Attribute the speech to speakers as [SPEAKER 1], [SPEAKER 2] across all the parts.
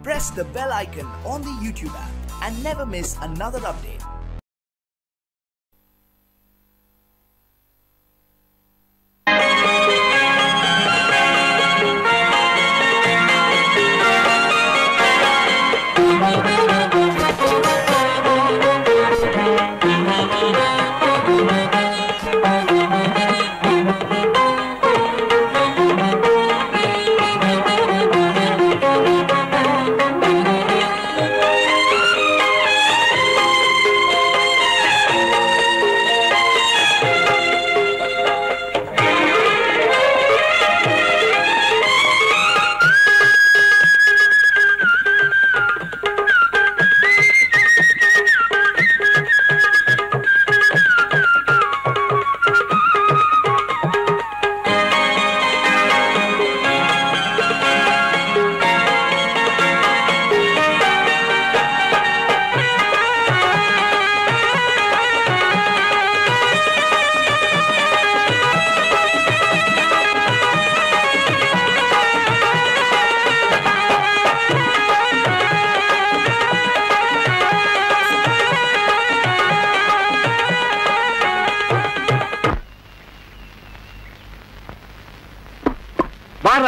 [SPEAKER 1] Press the bell icon on the YouTube app and never miss another update.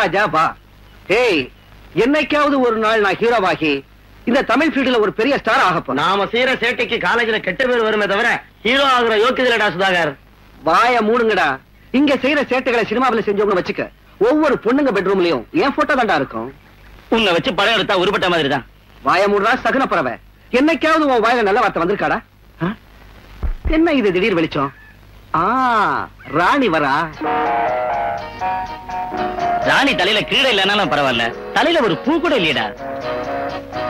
[SPEAKER 2] ராஜா வா. ஏய், என்னைக்காவது ஒரு நாள் நான் ஹீரோவாகி இந்த தமிழ் ஃபீல்டுல ஒரு பெரிய ஸ்டார் ஆகப்போ. நாம செய்யற சேட்டைக்கு காலேஜ்ல கெட்ட பேர் வருமே தவிர ஹீரோ ஆகுற யோக்கியதில்லடா சுதாகர். வாய மூடுங்கடா. இங்க செய்யற சேட்டைகளை சினிமாவில் செஞ்சவங்க வச்சுக்க. ஒவ்வொரு பொண்ணுங்க பெட்ரூம்லயும் என் போட்டோ தாண்டா இருக்கும். உன்னை வச்சு படம் எடுத்தா உருப்பட்ட மாதிரி தான். வாய மூடுறா சகுன பறவை. என்னைக்காவது உன் வாயில நல்ல வார்த்தை வந்திருக்காடா? என்ன இது திடீர் வெளிச்சம்? ராணி வரா. ராணி தலையில கீழே இல்லனாலும் பரவாயில்ல, தலையில ஒரு பூ கூட இல்லையடா.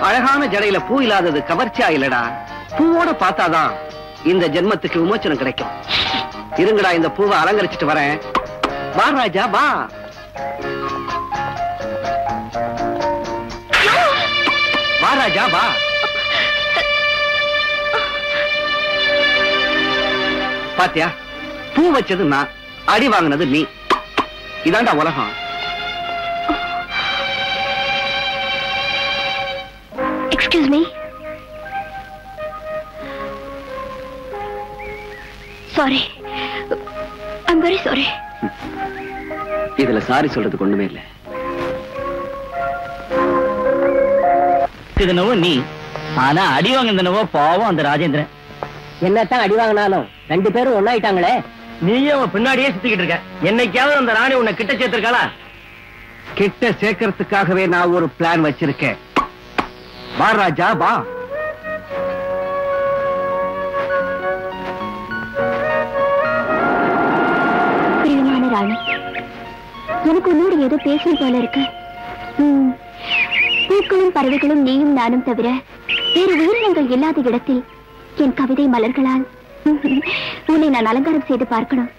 [SPEAKER 2] அழகான ஜடையில பூ இல்லாதது கவர்ச்சியா இல்லடா. பூவோட பார்த்தாதான் இந்த ஜென்மத்துக்கு விமோச்சனம் கிடைக்கும். இருங்கடா, இந்த பூவை அலங்கரிச்சிட்டு வரேன். வா ராஜா வா. வா ராஜா வா. பாத்தியா, பூ வச்சது நான், அடி வாங்கினது நீ. இதாண்டா உலகம்.
[SPEAKER 3] Excuse me. Sorry. I'm very sorry.
[SPEAKER 2] இதுல சாரி சொல்றதுக்கு ஒண்ணுமே இல்ல. இது நவோ நீ, ஆனா அடி வாங்கினவோ பாவம் அந்த ராஜேந்திரன். என்னத்தான் அடி வாங்கினாலும் ரெண்டு பேரும் ஒண்ணாயிட்டாங்களே. நீயும் அவன் பின்னாடியே சுத்திக்கிட்டு இருக்க. என்னைக்காவது அந்த ராணி உன்னை கிட்ட சேர்த்திருக்காளா? கிட்ட சேர்க்கறதுக்காகவே நான் ஒரு பிளான் வச்சிருக்கேன். வா ராஜா வா.
[SPEAKER 3] பிரியமான ராணி, எனக்கு உன்னோடு ஏதோ பேசும் போல இருக்கு. பூக்களும் பறவைகளும் நீயும் நானும் தவிர வேறு உயிரினங்கள் இல்லாத இடத்தில் என் கவிதை மலர்களால் உன்னை நான் அலங்காரம் செய்து பார்க்கணும்.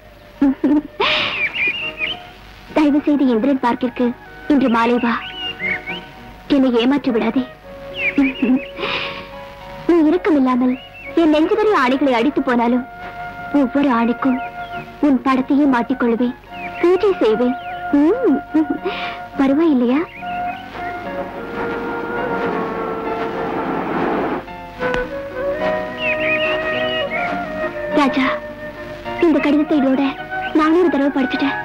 [SPEAKER 3] தயவு செய்து இந்திரன் பார்க்கிற்கு இன்று மாலை வா. என்னை ஏமாற்றி விடாதே. நீ இரக்கமில்லாமல் என் நெஞ்சுவரை ஆணைகளை அடித்து போனாலும் ஒவ்வொரு ஆணைக்கும் உன் படத்தையே மாட்டிக்கொள்வேன், பூஜை செய்வேன். பரவாயில்லையா? ராஜா, இந்த கடிதத்தை இதோட 400 தடவை படிச்சுட்டேன்.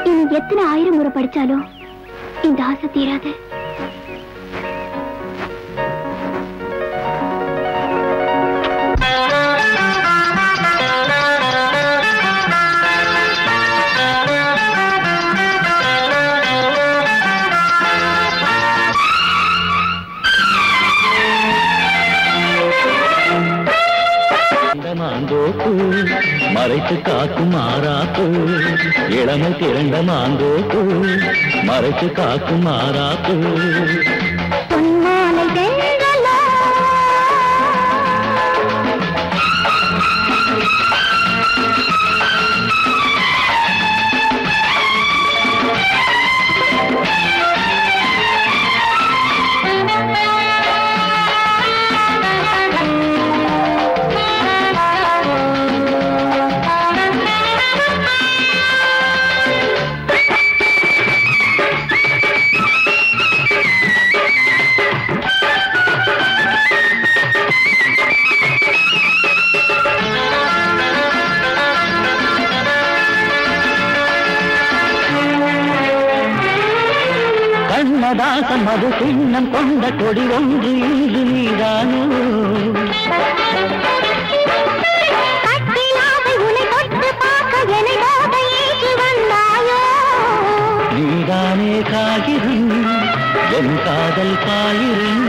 [SPEAKER 3] இனி எத்தனை 1000 முறை படிச்சாலும் இந்த ஆசை தீராது.
[SPEAKER 4] மறைத்து காக்கும் மாறாப்பு இளமை திரண்ட மாந்தோப்பு மறைத்து காக்கும் மாறாப்பு கண்ணதாசன் மது சின்னம் கொண்ட கொடி ஒன்று இன்று நீதானோ நீதானே காகிதம் என் காதல் பாயிரம்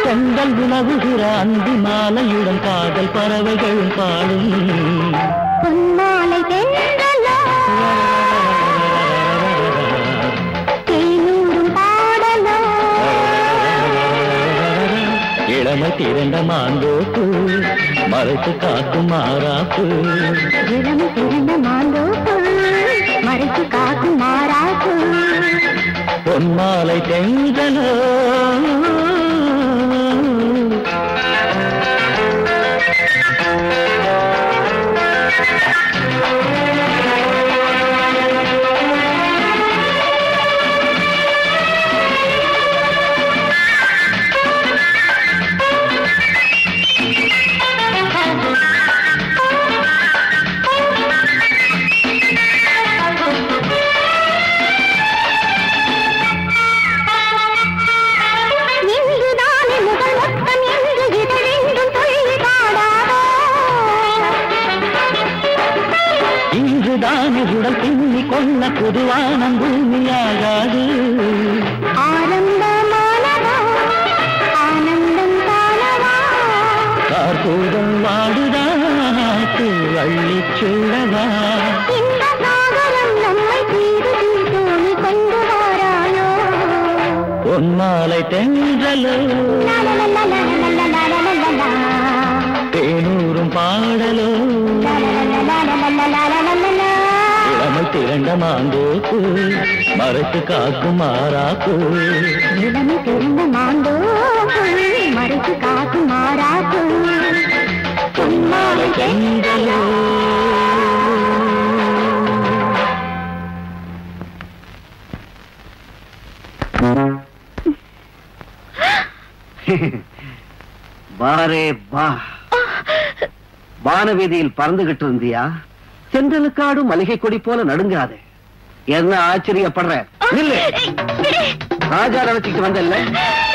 [SPEAKER 4] செங்கல் உணவுகிற அந்தி மாலையுடன் காதல் பறவைகள் பாடும்
[SPEAKER 3] பொன்மாலை தென்றலோ தேனூரும் பாடலோ
[SPEAKER 4] இளமை திரண்ட மாந்தோப்பு மறைத்து காக்கும் மாறாப்பு
[SPEAKER 3] இளமை திரண்ட மாந்தோப்பு மறைத்து காக்கும் மாறாப்பு
[SPEAKER 4] பொன்மாலை தென்றலோ உடல் பின்னி கொள்ள புதுவானம் பூமியாகாது
[SPEAKER 3] ஆனந்தமானதா ஆனந்தம் தானவா
[SPEAKER 4] கார்கூடம் வாடுதா அள்ளி சூழவா
[SPEAKER 3] இந்த சாகரம் நம்மை தீது தோணி கொண்டு வாராயோ
[SPEAKER 4] பொன்மாலை தென்றலோ தேனூரும் பாடலோ இளமை திரண்ட மாந்தோப்பு மறைத்து காக்கும் மாறாப்பு
[SPEAKER 3] இளமை திரண்ட மாந்தோப்பு மறைத்து காக்கும் மாறாப்பு
[SPEAKER 4] பொன்மாலை தென்றலோ
[SPEAKER 2] பாரே பா வானவீதியில் பறந்துகிட்டு இருந்தியா சென்றலுக்காடும் மளிகை கொடி போல நடுங்காதே என்ன ஆச்சரியப்படுற ராஜா நினைச்சிட்டு வந்தல்ல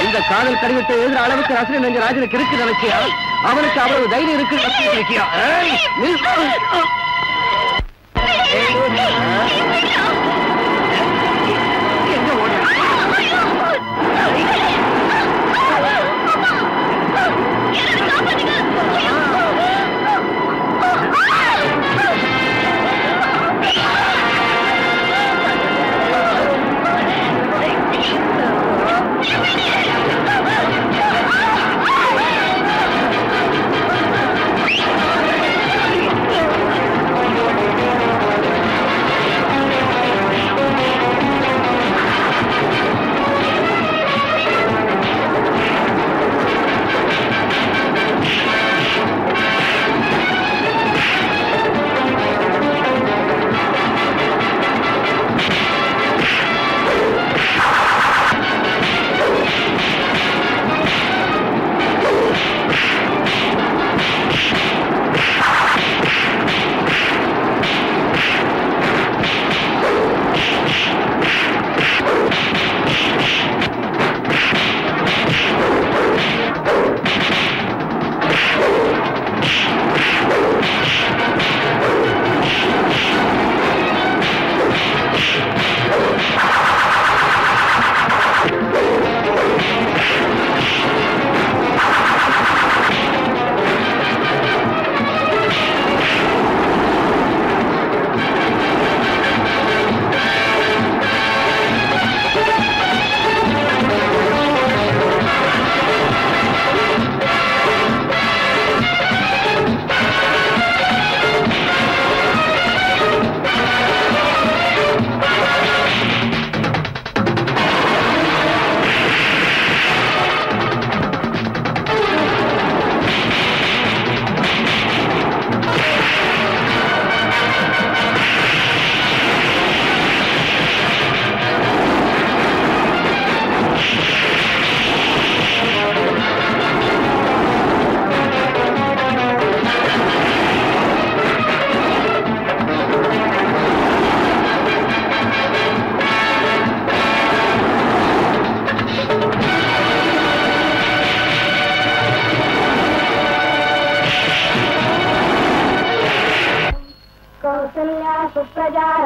[SPEAKER 2] இந்த காதல் கடிதத்தை எழுதுற அளவுக்கு ரசனை நெஞ்ச ராஜனுக்கு இருக்கு நினைச்சியா அவனுக்கு அவ்வளவு தைரியம் இருக்கு இருக்கியா எங்க ஓடுற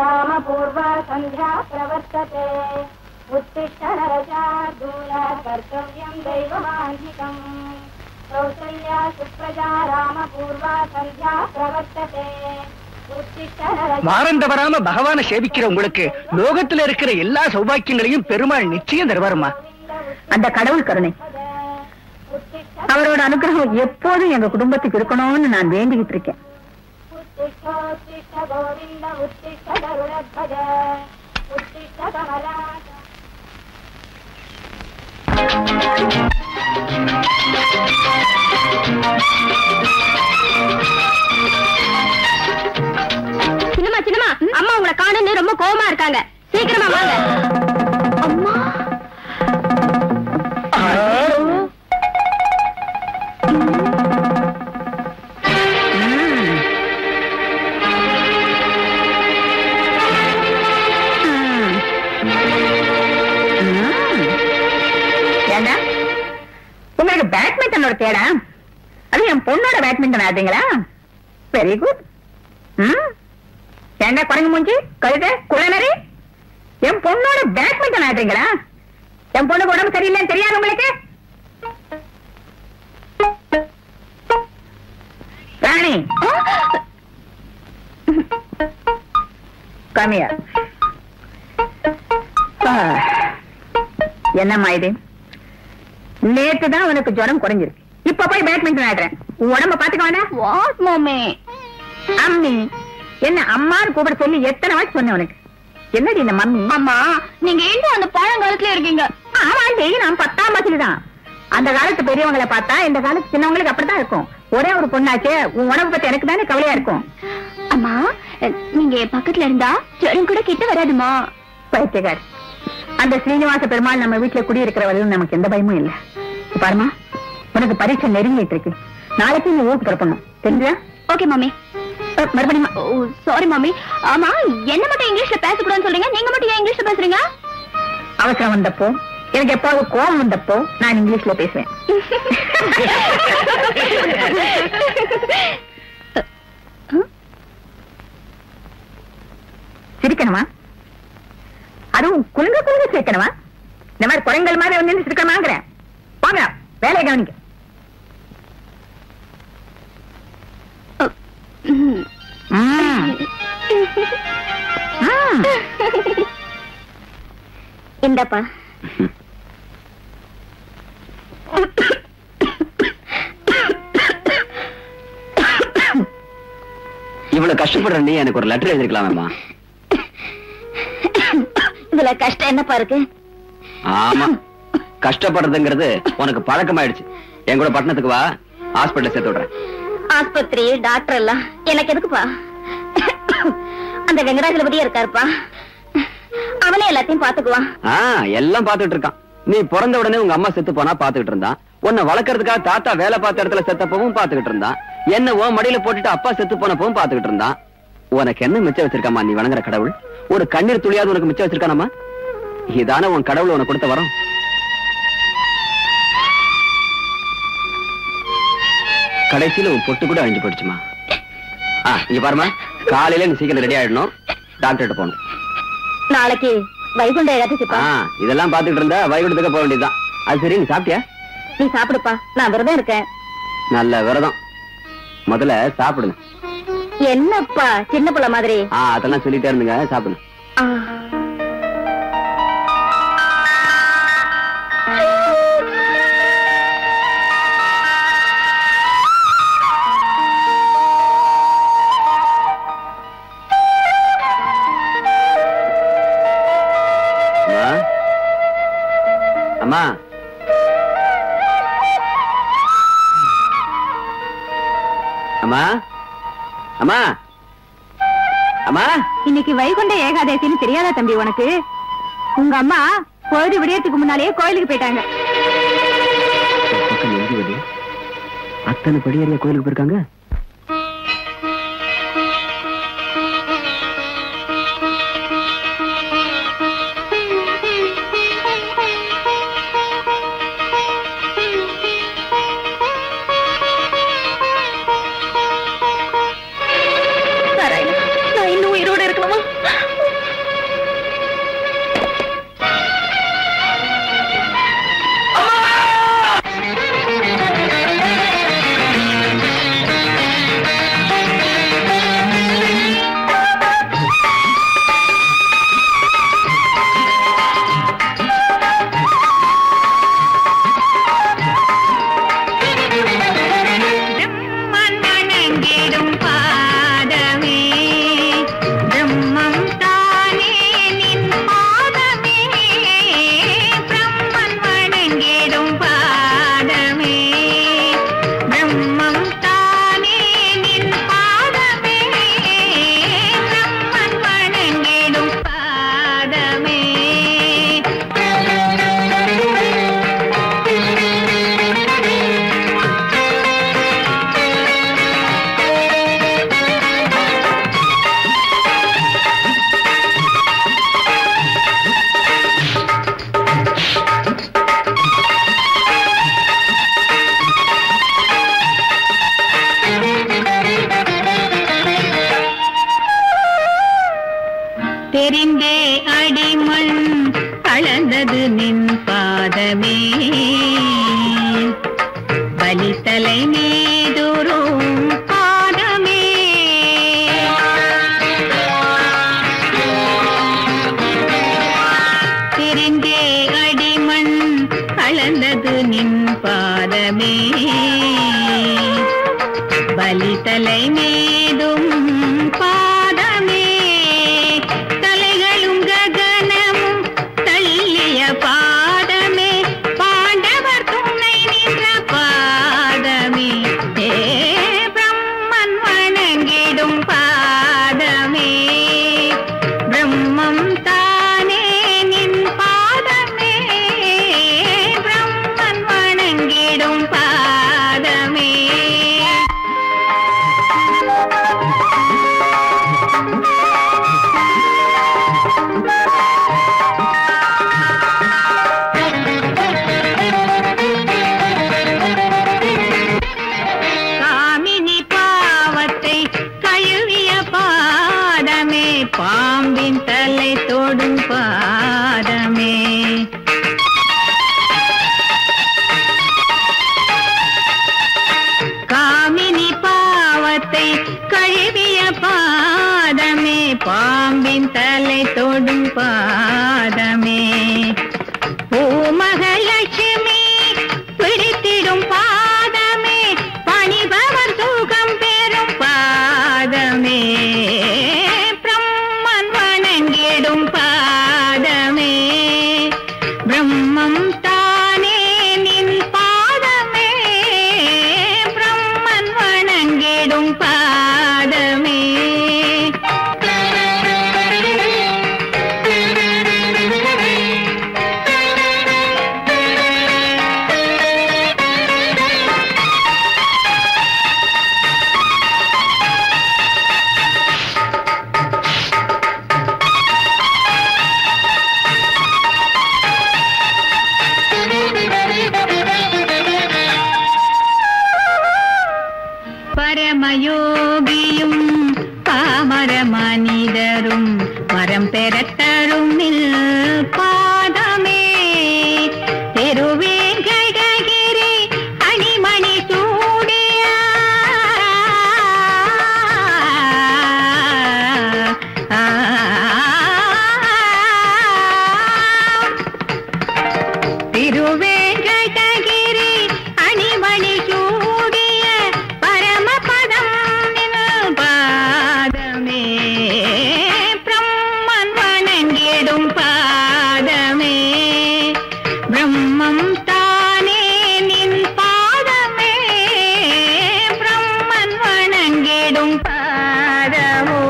[SPEAKER 5] रामपूर्वा सन्ध्या प्रवर्तते उत्तिष्ठ नरशार्दूल कर्तव्यं दैवमान्धिकम् कौसल्या सुप्रजा रामपूर्वा सन्ध्या प्रवर्तते
[SPEAKER 2] வாரம் தவறாம பகவான சேவிக்கிற உங்களுக்கு லோகத்துல இருக்கிற எல்லா சௌபாக்கியங்களையும் பெருமாள் நிச்சயம் தருவாருமா.
[SPEAKER 6] அந்த கடவுள் கருணை அவரோட அனுகிரகம் எப்போதும் எங்க குடும்பத்துக்கு இருக்கணும்னு நான் வேண்டிக்கிட்டு இருக்கேன்.
[SPEAKER 3] சின்னம்மா சின்னம்மா, அம்மா உங்களை காணுன்னு ரொம்ப கோவமா இருக்காங்க, சீக்கிரமா வாங்க. அம்மா
[SPEAKER 6] ஏண்டா உங்களுக்கு பேட்மிண்டனோட தேடா? அது என் பொண்ணோட பேட்மிண்டன் ஆடுறீங்களா? Very good. ஏண்டா குரங்கு மூஞ்சி கழுத குளநரி, என் பொண்ணோட பேட்மிண்டன் ஆடுறீங்களா? என் பொண்ணுக்கு உடம்பு சரியில்லைன்னு தெரியாது உங்களுக்கு? ராணி கம்மியா என்னம்மா இது? நேத்துதான் உனக்கு ஜுரம் குறைஞ்சிருக்கு, இப்ப போய் பேட்மிண்டன் ஆடுறேன். உடம்ப பாத்துக்க வேண்டாம்.
[SPEAKER 3] What mummy?
[SPEAKER 6] அம்மி என்ன அம்மான்னு கூப்பிட சொல்லி எத்தனை வாட்டி சொன்னேன் உனக்கு? என்னடி இந்த மம்மி?
[SPEAKER 3] அம்மா நீங்க ஏன் அந்த பழங்காலத்துல இருக்கீங்க?
[SPEAKER 6] ஆமாண்டி, நான் 10ஆம் வயசுலதான். அந்த காலத்து பெரியவங்களை பார்த்தா இந்த காலத்து சின்னவங்களுக்கு அப்படித்தான் இருக்கும். ஒரே ஒரு பொண்ணாச்சே, உன் உடம்பு பத்தி எனக்கு தானே கவலையா இருக்கும்.
[SPEAKER 3] அம்மா நீங்க பக்கத்துல இருந்தா ஜுரம் கூட கிட்ட வராதுமா.
[SPEAKER 6] பைத்தியக்கார், அந்த ஸ்ரீனிவாச பெருமாள் நம்ம வீட்டுல குடியிருக்கிறவரையும் நமக்கு எந்த பயமும் இல்ல. பாருமா, உனக்கு பரீட்சை நெருங்கிட்டு இருக்கு. நாளைக்கு நீ ஊருக்கு புறப்படணும், தெரிஞ்சா?
[SPEAKER 3] Okay mummy. மறுபடியும் சாரி மம்மி. ஆமா, என்ன மட்டும் இங்கிலீஷ்ல பேசக்கூடாதுன்னு சொல்றீங்க, நீங்க மட்டும் ஏன் இங்கிலீஷ்ல பேசுறீங்க?
[SPEAKER 6] அவசரம் வந்தப்போ, எனக்கு எப்பாவது கோபம் வந்தப்போ நான் இங்கிலீஷ்ல பேசுவேன். சிரிக்கணுமா? அதுவும் குலுங்க குலுங்க சிரிக்கணுமா? இந்த மாதிரி குரங்கள் மாதிரி வந்து சிரிக்கணுமாங்கிறேன். வாங்க வேலையை கவனிக்க.
[SPEAKER 3] இந்தப்பா.
[SPEAKER 2] இவ்வளவு கஷ்டப்படுற நீ எனக்கு ஒரு லெட்டர் எழுதிருக்கலாமா?
[SPEAKER 3] இதுல கஷ்டம் என்னப்பா இருக்கு?
[SPEAKER 2] ஆமா, கஷ்டப்படுறதுங்கிறது உனக்கு பழக்கமாயிடுச்சு. என் கூட பட்டணத்துக்கு வா, ஹாஸ்பிட்டல் சேர்த்து விடுறேன்.
[SPEAKER 3] ஆஸ்பத்திரி டாக்டர் எல்லாம் எனக்கு எதுக்குப்பா? அந்த வெங்கடாஜலபதியா இருக்காருப்பா, அவனே எல்லாத்தையும் பாத்துக்குவான்.
[SPEAKER 2] எல்லாம் பாத்துட்டு இருக்கான். நீ பிறந்த உடனே உங்க அம்மா செத்து போனா பாத்துக்கிட்டு இருந்தான். உன்னை வளர்க்கறதுக்காக தாத்தா வேலை பார்த்த இடத்துல செத்தப்பவும் பாத்துக்கிட்டு இருந்தான். என்ன உன் மடியில போட்டுட்டு அப்பா செத்து போனப்பவும் பாத்துக்கிட்டு இருந்தான். உனக்கு என்ன மிச்சம் வச்சிருக்காமா நீ வணங்குற கடவுள்? ஒரு கண்ணீர் துளியாவது உனக்கு மிச்சம் வச்சிருக்கானம்மா? இதான உன் கடவுள் உனக்கு கொடுத்த வரம். கடைசியில உன் பொட்டு கூட அழிஞ்சு போயிடுச்சுமா. இங்க பாருமா, காலையில நீ சீக்கிரம் ரெடி ஆயிடணும், டாக்டர்கிட்ட போகணும்.
[SPEAKER 3] நாளைக்கு வைகுண்ட ஏகாதசிப்பா.
[SPEAKER 2] இதெல்லாம் பாத்துட்டு இருந்தா வைகுண்டத்துக்கு போக வேண்டியதுதான். அது சரி, நீ சாப்பிட்டியா?
[SPEAKER 3] நீ சாப்பிடுப்பா, நான் விரதம் இருக்கேன்.
[SPEAKER 2] நல்ல விரதம். முதல்ல சாப்பிடுங்க.
[SPEAKER 3] என்னப்பா சின்ன பிள்ளை மாதிரி?
[SPEAKER 2] அதெல்லாம் சொல்லிட்டே இருந்துங்க, சாப்பிடுங்க. அம்மா, அம்மா, அம்மா, அம்மா.
[SPEAKER 6] இன்னைக்கு வைகுண்ட ஏகாதசின்னு தெரியாதா தம்பி உனக்கு? உங்க அம்மா பொழுது விடியறதுக்கு முன்னாலேயே கோயிலுக்கு போயிட்டாங்க.
[SPEAKER 2] அத்தனை படியறிய கோயிலுக்கு போயிருக்காங்க.
[SPEAKER 3] நான் இன்னும் உயிரோட இருக்கணுமா?
[SPEAKER 7] தெரிந்தே அடிமண் அளந்தது நின் பாதமே பலித்தலை மீதுரும் பாதமே தெரிந்தே அடிமண் அளந்தது நின் பாதமே பலித்தலை மீதும் பாதமே தலைகளும் ககனமும் தள்ளிய பாதமே பாண்டவர் துணை நின்ற பாதமே பிரம்மன் வணங்கிடும் பாதமே பிரம்மம் தானே நின் பாதமே பிரம்மன் வணங்கிடும் பாதமே பாம்பின் தலை தொடும் பாதமே காமினி பாவத்தை கழுவிய பாதமே பாம்பின் தலை தொடும் பாதமே பூமகலட்சுமி பிடித்திடும் பாதமே பணிபவர் சுகம் பெறும் பாதமே பாதமே பிரம்மம் தானே நின் பாதமே பிரம்மன் வணங்கிடும் பாதமே பரமயோகியும் பாமர மனிதரும் வரம் பெறத்தரும் பாதமே திருவேங்கடகிரி அணிமணி சூடிய திருவேங்கடகிரி அணிமணி சூடிய பாதமே பிரம்மன் வணங்கிடும் பாதமே பிரம்மம் தானே நின் பாதமே பிரம்மன் வணங்கிடும் பாதமோ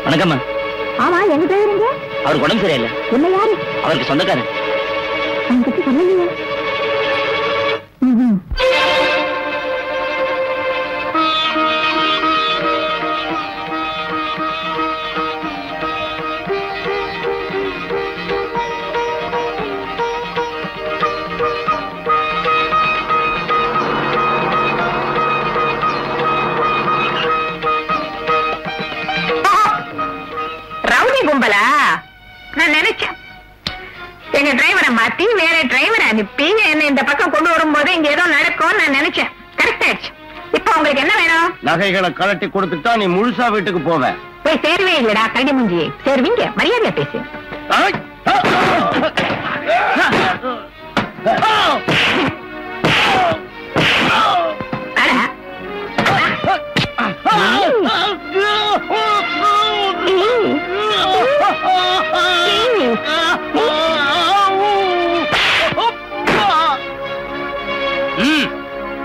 [SPEAKER 2] வணக்கம்மா.
[SPEAKER 3] ஆமா எங்க போயிருங்க?
[SPEAKER 2] அவருக்கு உடம்பு சரியில்லை.
[SPEAKER 3] என்ன யாரு?
[SPEAKER 2] அவருக்கு சொந்தக்காரன்.
[SPEAKER 3] அவங்ககிட்ட சொல்லலையே.
[SPEAKER 6] கும்பலா? நான் நினைச்சேன் எங்க டிரைவரை மாத்தி வேற டிரைவரை அனுப்பி என்ன இந்த பக்கம் கொண்டு வரும்போது இங்க ஏதோ நடக்கும் நான் நினைச்சேன். கரெக்ட் ஆயிடுச்சு. இப்ப உங்களுக்கு என்ன வேணும்?
[SPEAKER 2] நகைகளை கழட்டி கொடுத்துட்டா நீ முழுசா வீட்டுக்கு போவ.
[SPEAKER 6] போய் சேருவே இல்லடா கரடி மூஞ்சி. சேருவீங்க, மரியாதையா பேசு.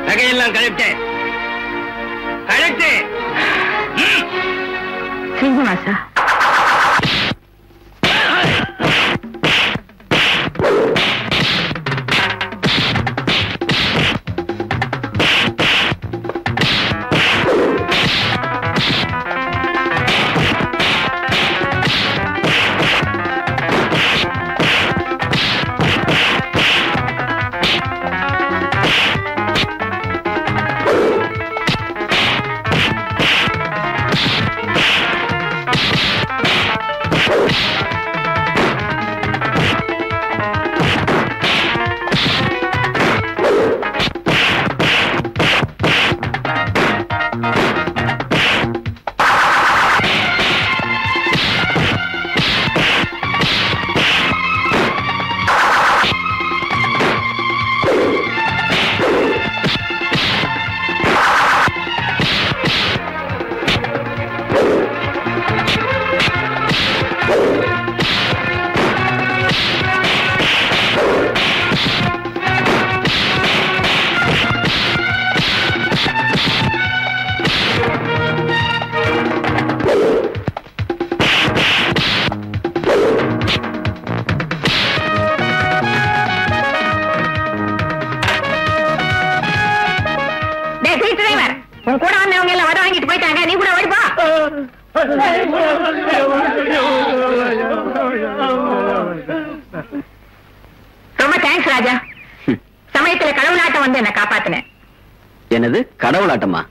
[SPEAKER 2] நகையெல்லாம் கழட்டு கழட்டு.
[SPEAKER 6] சீனிவாசா ரொம்ப தேங்க்ஸ் ராஜா. சமயத்துல கடவுளாட்டம் வந்து என்ன காப்பாத்தினேன்.
[SPEAKER 2] என்னது கடவுளாட்டமா?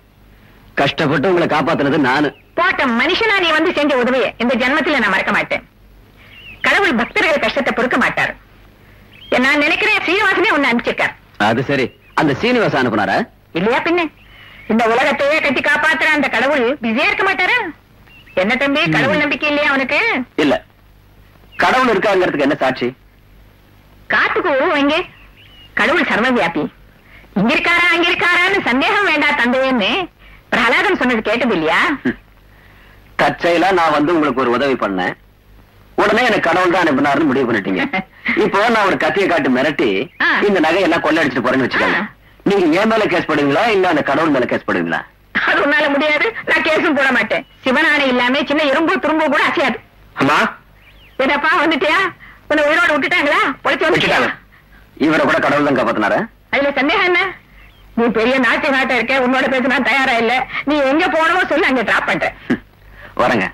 [SPEAKER 2] கஷ்டப்பட்டு உங்களை காப்பாத்தினது நானு.
[SPEAKER 6] போட்ட மனுஷனா நீ வந்து செஞ்ச உதவியை இந்த ஜென்மத்துல நான் மறக்க மாட்டேன். கடவுள் பக்தர்கள் கஷ்டத்தை பொறுக்க மாட்டாரு. நான் நினைக்கிறேன் சீனிவாசனே உன்னை அனுப்பிச்சிருக்கார்.
[SPEAKER 2] அது சரி, அந்த சீனிவாசன் அனுப்புனாரா?
[SPEAKER 6] இல்லையா பின்ன. இந்த உலகத்தையே கட்டி காப்பாத்துற அந்த கடவுள் பிஸியா இருக்க மாட்டாரா? என்ன தம்பி, கடவுள் நம்பிக்கை இல்லையா அவனுக்கு?
[SPEAKER 2] இல்ல. கடவுள் இருக்காங்கிறதுக்கு என்ன சாட்சி?
[SPEAKER 6] காத்துக்கு உருவம் எங்கே? கடவுள் சர்வவியாபி. இங்க இருக்காரா அங்க இருக்காரான்னு சந்தேகம் வேண்டாம் தந்தையன்னு பிரகலாதன் சொன்னது கேட்டது இல்லையா?
[SPEAKER 2] தற்செயலா நான் வந்து உங்களுக்கு ஒரு உதவி பண்ணேன், உடனே எனக்கு கடவுள் தான் அனுப்பினாருன்னு முடிவு பண்ணிட்டீங்க. இப்போ நான் ஒரு கத்தியை காட்டு மிரட்டி இந்த நகையெல்லாம் கொள்ளடிச்சிட்டு போறேன்னு வச்சுக்கோங்க. நீங்க என் மேல கேஸ் போடுவீங்களா இல்ல அந்த கடவுள் மேல கேஸ் போடுவீங்களா?
[SPEAKER 6] அது உன்னால முடியாது. நான் கேஸும் போட மாட்டேன். சிவனானை இல்லாம சின்ன எறும்பு துரும்பு கூட அசையாது.
[SPEAKER 2] அம்மா
[SPEAKER 6] என்னப்பா வந்துட்டியா? உன்னை உயிரோட விட்டுட்டாங்களா? பொழைச்சு வந்துட்டாங்க.
[SPEAKER 2] இவரை கூட கடவுள் தான் காப்பாத்தினாரா?
[SPEAKER 6] அதுல சந்தேகம் என்ன? நீ பெரிய நாட்டை இருக்க, உன்னோட பேச நான் தயாரா இல்ல. நீ எங்க போனவோ சொல்லி அங்க டிராப் பண்றேன்.
[SPEAKER 2] வரங்க.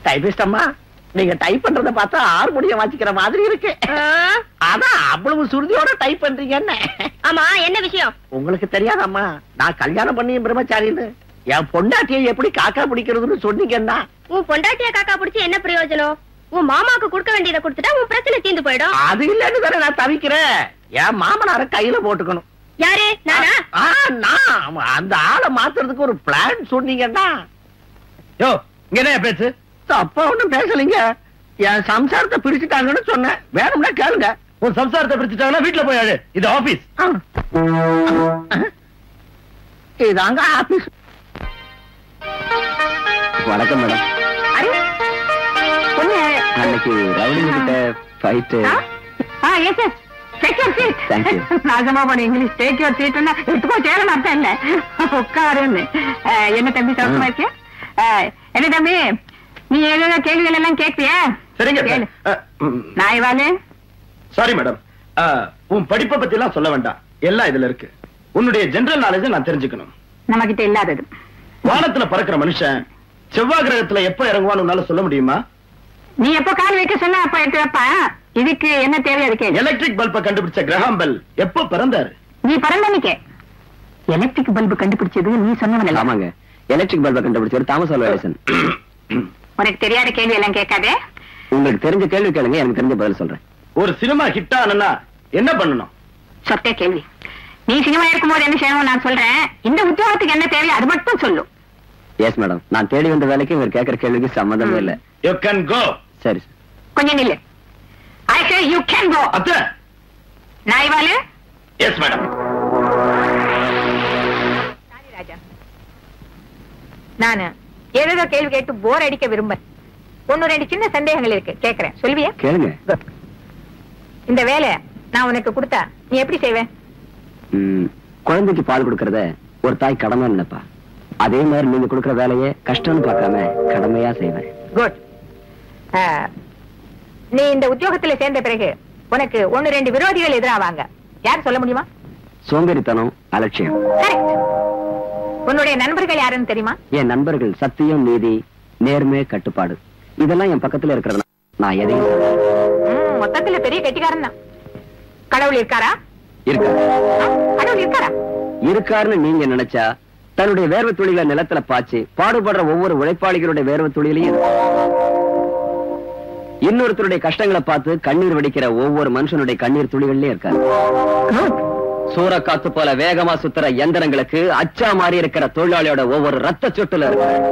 [SPEAKER 8] டைபிஸ்ட் அம்மா, நீங்க டைப் பண்றத பார்த்தா ஆறுமுடிய வாசிக்கிற மாதிரி இருக்கு. அதான் அவ்வளவு சுருதியோட டைப் பண்றீங்கன்னு.
[SPEAKER 6] ஆமா, என்ன விஷயம்?
[SPEAKER 8] உங்களுக்கு தெரியாதம்மா, நான் கல்யாணம் பண்ணி பிரம்மச்சாரின்னு என் பொண்டாட்டியை எப்படி காக்கா பிடிக்கிறதுன்னு சொன்னீங்கன்னா.
[SPEAKER 3] உன் பொண்டாட்டிய காக்கா பிடிச்சி என்ன பிரயோஜனம்? உன் மாமாவுக்கு கொடுக்க வேண்டியதை கொடுத்துட்டா உன் பிரச்சனை தீர்ந்து போயிடும்.
[SPEAKER 8] அது இல்லன்னு தானே நான் தவிக்கிறேன். என் மாமனார கையில போட்டுக்கணும்.
[SPEAKER 3] யாரு? நானா?
[SPEAKER 8] நான் அந்த ஆளை மாத்துறதுக்கு ஒரு பிளான் சொன்னீங்கன்னா.
[SPEAKER 2] யோ, இங்க என்ன பேச்சு?
[SPEAKER 8] அப்பா ஒண்ணும் பேசலீங்க. என் சம்சாரத்தை பிரிச்சுட்டாங்கன்னு சொன்னேன். வேணும்னா கேளுங்க.
[SPEAKER 2] உன் சம்சாரத்தை பிரிச்சுட்டாங்கன்னா வீட்டுல போய் ஆளு. இது ஆபீஸ்.
[SPEAKER 8] இதாங்க ஆபீஸ்.
[SPEAKER 2] வணக்கம் மேடம். அன்னைக்கு ரவுடிங்க கிட்ட fight.
[SPEAKER 6] Yes yes, take your seat.
[SPEAKER 2] Thank you.
[SPEAKER 6] நாசமா போன இங்கிலீஷ் டேக் யுவர் சீட்னா எடுத்துக்கோ சேரணும் அர்த்தம் இல்ல. உட்காருன்னு. என்ன தம்பி சௌகமா இருக்கியா? என்ன தம்பி, நீ ஏதோ கேள்விகள் எல்லாம் கேட்பியா?
[SPEAKER 2] சரிங்க.
[SPEAKER 6] நாய்வாலு.
[SPEAKER 2] சாரி மேடம், உன் படிப்பை பத்தி எல்லாம் சொல்ல வேண்டாம், எல்லாம் இதுல இருக்கு. உன்னுடைய ஜெனரல் நாலேஜ் நான் தெரிஞ்சுக்கணும்.
[SPEAKER 6] நம்ம கிட்ட இல்லாதது.
[SPEAKER 2] வானத்துல பறக்கிற மனுஷன் செவ்வாய் கிரகத்துல எப்ப இறங்குவான்னு உன்னால சொல்ல முடியுமா?
[SPEAKER 6] நீ எப்ப கால் வைக்க சொன்ன அப்ப எடுத்து வைப்பா. இதுக்கு என்ன தேவை? அதுக்கு
[SPEAKER 2] எலக்ட்ரிக் பல்பை கண்டுபிடிச்ச கிரஹாம் பெல் எப்ப பிறந்தாரு?
[SPEAKER 6] நீ பிறந்தனிக்க எலக்ட்ரிக் பல்பு கண்டுபிடிச்சது நீ சொன்னவன்.
[SPEAKER 2] ஆமாங்க, எலக்ட்ரிக் பல்பை கண்டுபிடிச்சவர் தாமஸ் ஆல்வா எடிசன்.
[SPEAKER 6] உனக்கு தெரியாத கேள்வி எல்லாம் கேட்காதே.
[SPEAKER 2] உங்களுக்கு தெரிஞ்ச கேள்வி கேளுங்க, எனக்கு தெரிஞ்ச பதில் சொல்றேன். ஒரு சினிமா ஹிட் ஆனா என்ன பண்ணணும்?
[SPEAKER 6] சொத்தே கேள்வி. நீ சினிமா இருக்கும்போது என்ன செய்யணும் நான் சொல்றேன். இந்த உத்தியோகத்துக்கு என்ன தேவை அது மட்டும் சொல்லும்.
[SPEAKER 2] எஸ் மேடம், நான் தேடி வந்த வேலைக்கு இவர் கேட்கிற கேள்விக்கு சம்மந்தமே இல்ல. You can go. சரி,
[SPEAKER 6] கொஞ்சம் நில்லு. I say you can go.
[SPEAKER 2] அத்தை.
[SPEAKER 6] நாய்வாலு.
[SPEAKER 2] Yes madam.
[SPEAKER 6] ராஜா, நானு ஏதோ கேள்வி கேட்டு போர் அடிக்க விரும்ப. ஒன்னு ரெண்டு சின்ன சந்தேகங்கள் இருக்கு, கேக்குறேன். சொல்லுவியா?
[SPEAKER 2] கேளுங்க.
[SPEAKER 6] இந்த வேலைய நான் உனக்கு கொடுத்தா நீ எப்படி செய்வே?
[SPEAKER 2] குழந்தைக்கு பால் கொடுக்கறத ஒரு தாய் கடமை நினைப்பா. அதே மாதிரி நீங்க கொடுக்கற வேலையை கஷ்டம்னு பார்க்காம கடமையா செய்வேன்.
[SPEAKER 6] குட். நீ இந்த உத்தியோகத்துல சேர்ந்த பிறகு உனக்கு ஒன்னு ரெண்டு விரோதிகள் எதிராவாங்க. யார் சொல்ல முடியுமா?
[SPEAKER 2] சோம்பேறித்தனம், அலட்சியம்.
[SPEAKER 6] கரெக்ட். உன்னுடைய நண்பர்கள் யாருன்னு தெரியுமா?
[SPEAKER 2] என் நண்பர்கள் சத்தியம், நீதி, நேர்மை, கட்டுப்பாடு. இதெல்லாம் என் பக்கத்துல இருக்கிறது. நான் எதையும்
[SPEAKER 6] மொத்தத்துல பெரிய கெட்டிக்காரன் தான். கடவுள் இருக்காரா?
[SPEAKER 2] இருக்காரு.
[SPEAKER 6] கடவுள் இருக்காரா?
[SPEAKER 2] இருக்காருன்னு நீங்க நினைச்சா தன்னுடைய வேர்வை துளிகளை நிலத்துல பாய்ச்சி பாடுபடுற ஒவ்வொரு உழைப்பாளிகளுடைய வேர்வை துளிகளையும், இன்னொருத்தருடைய கஷ்டங்களை பார்த்து கண்ணீர் வடிக்கிற ஒவ்வொரு மனுஷனுடைய கண்ணீர் துளிகள்லயும் இருக்காரு. சூறக்காத்து போல வேகமா சுத்துற எந்திரங்களுக்கு அச்சா மாறி இருக்கிற தொழிலாளியோட ஒவ்வொரு ரத்த சொட்டுல இருக்கிறார்.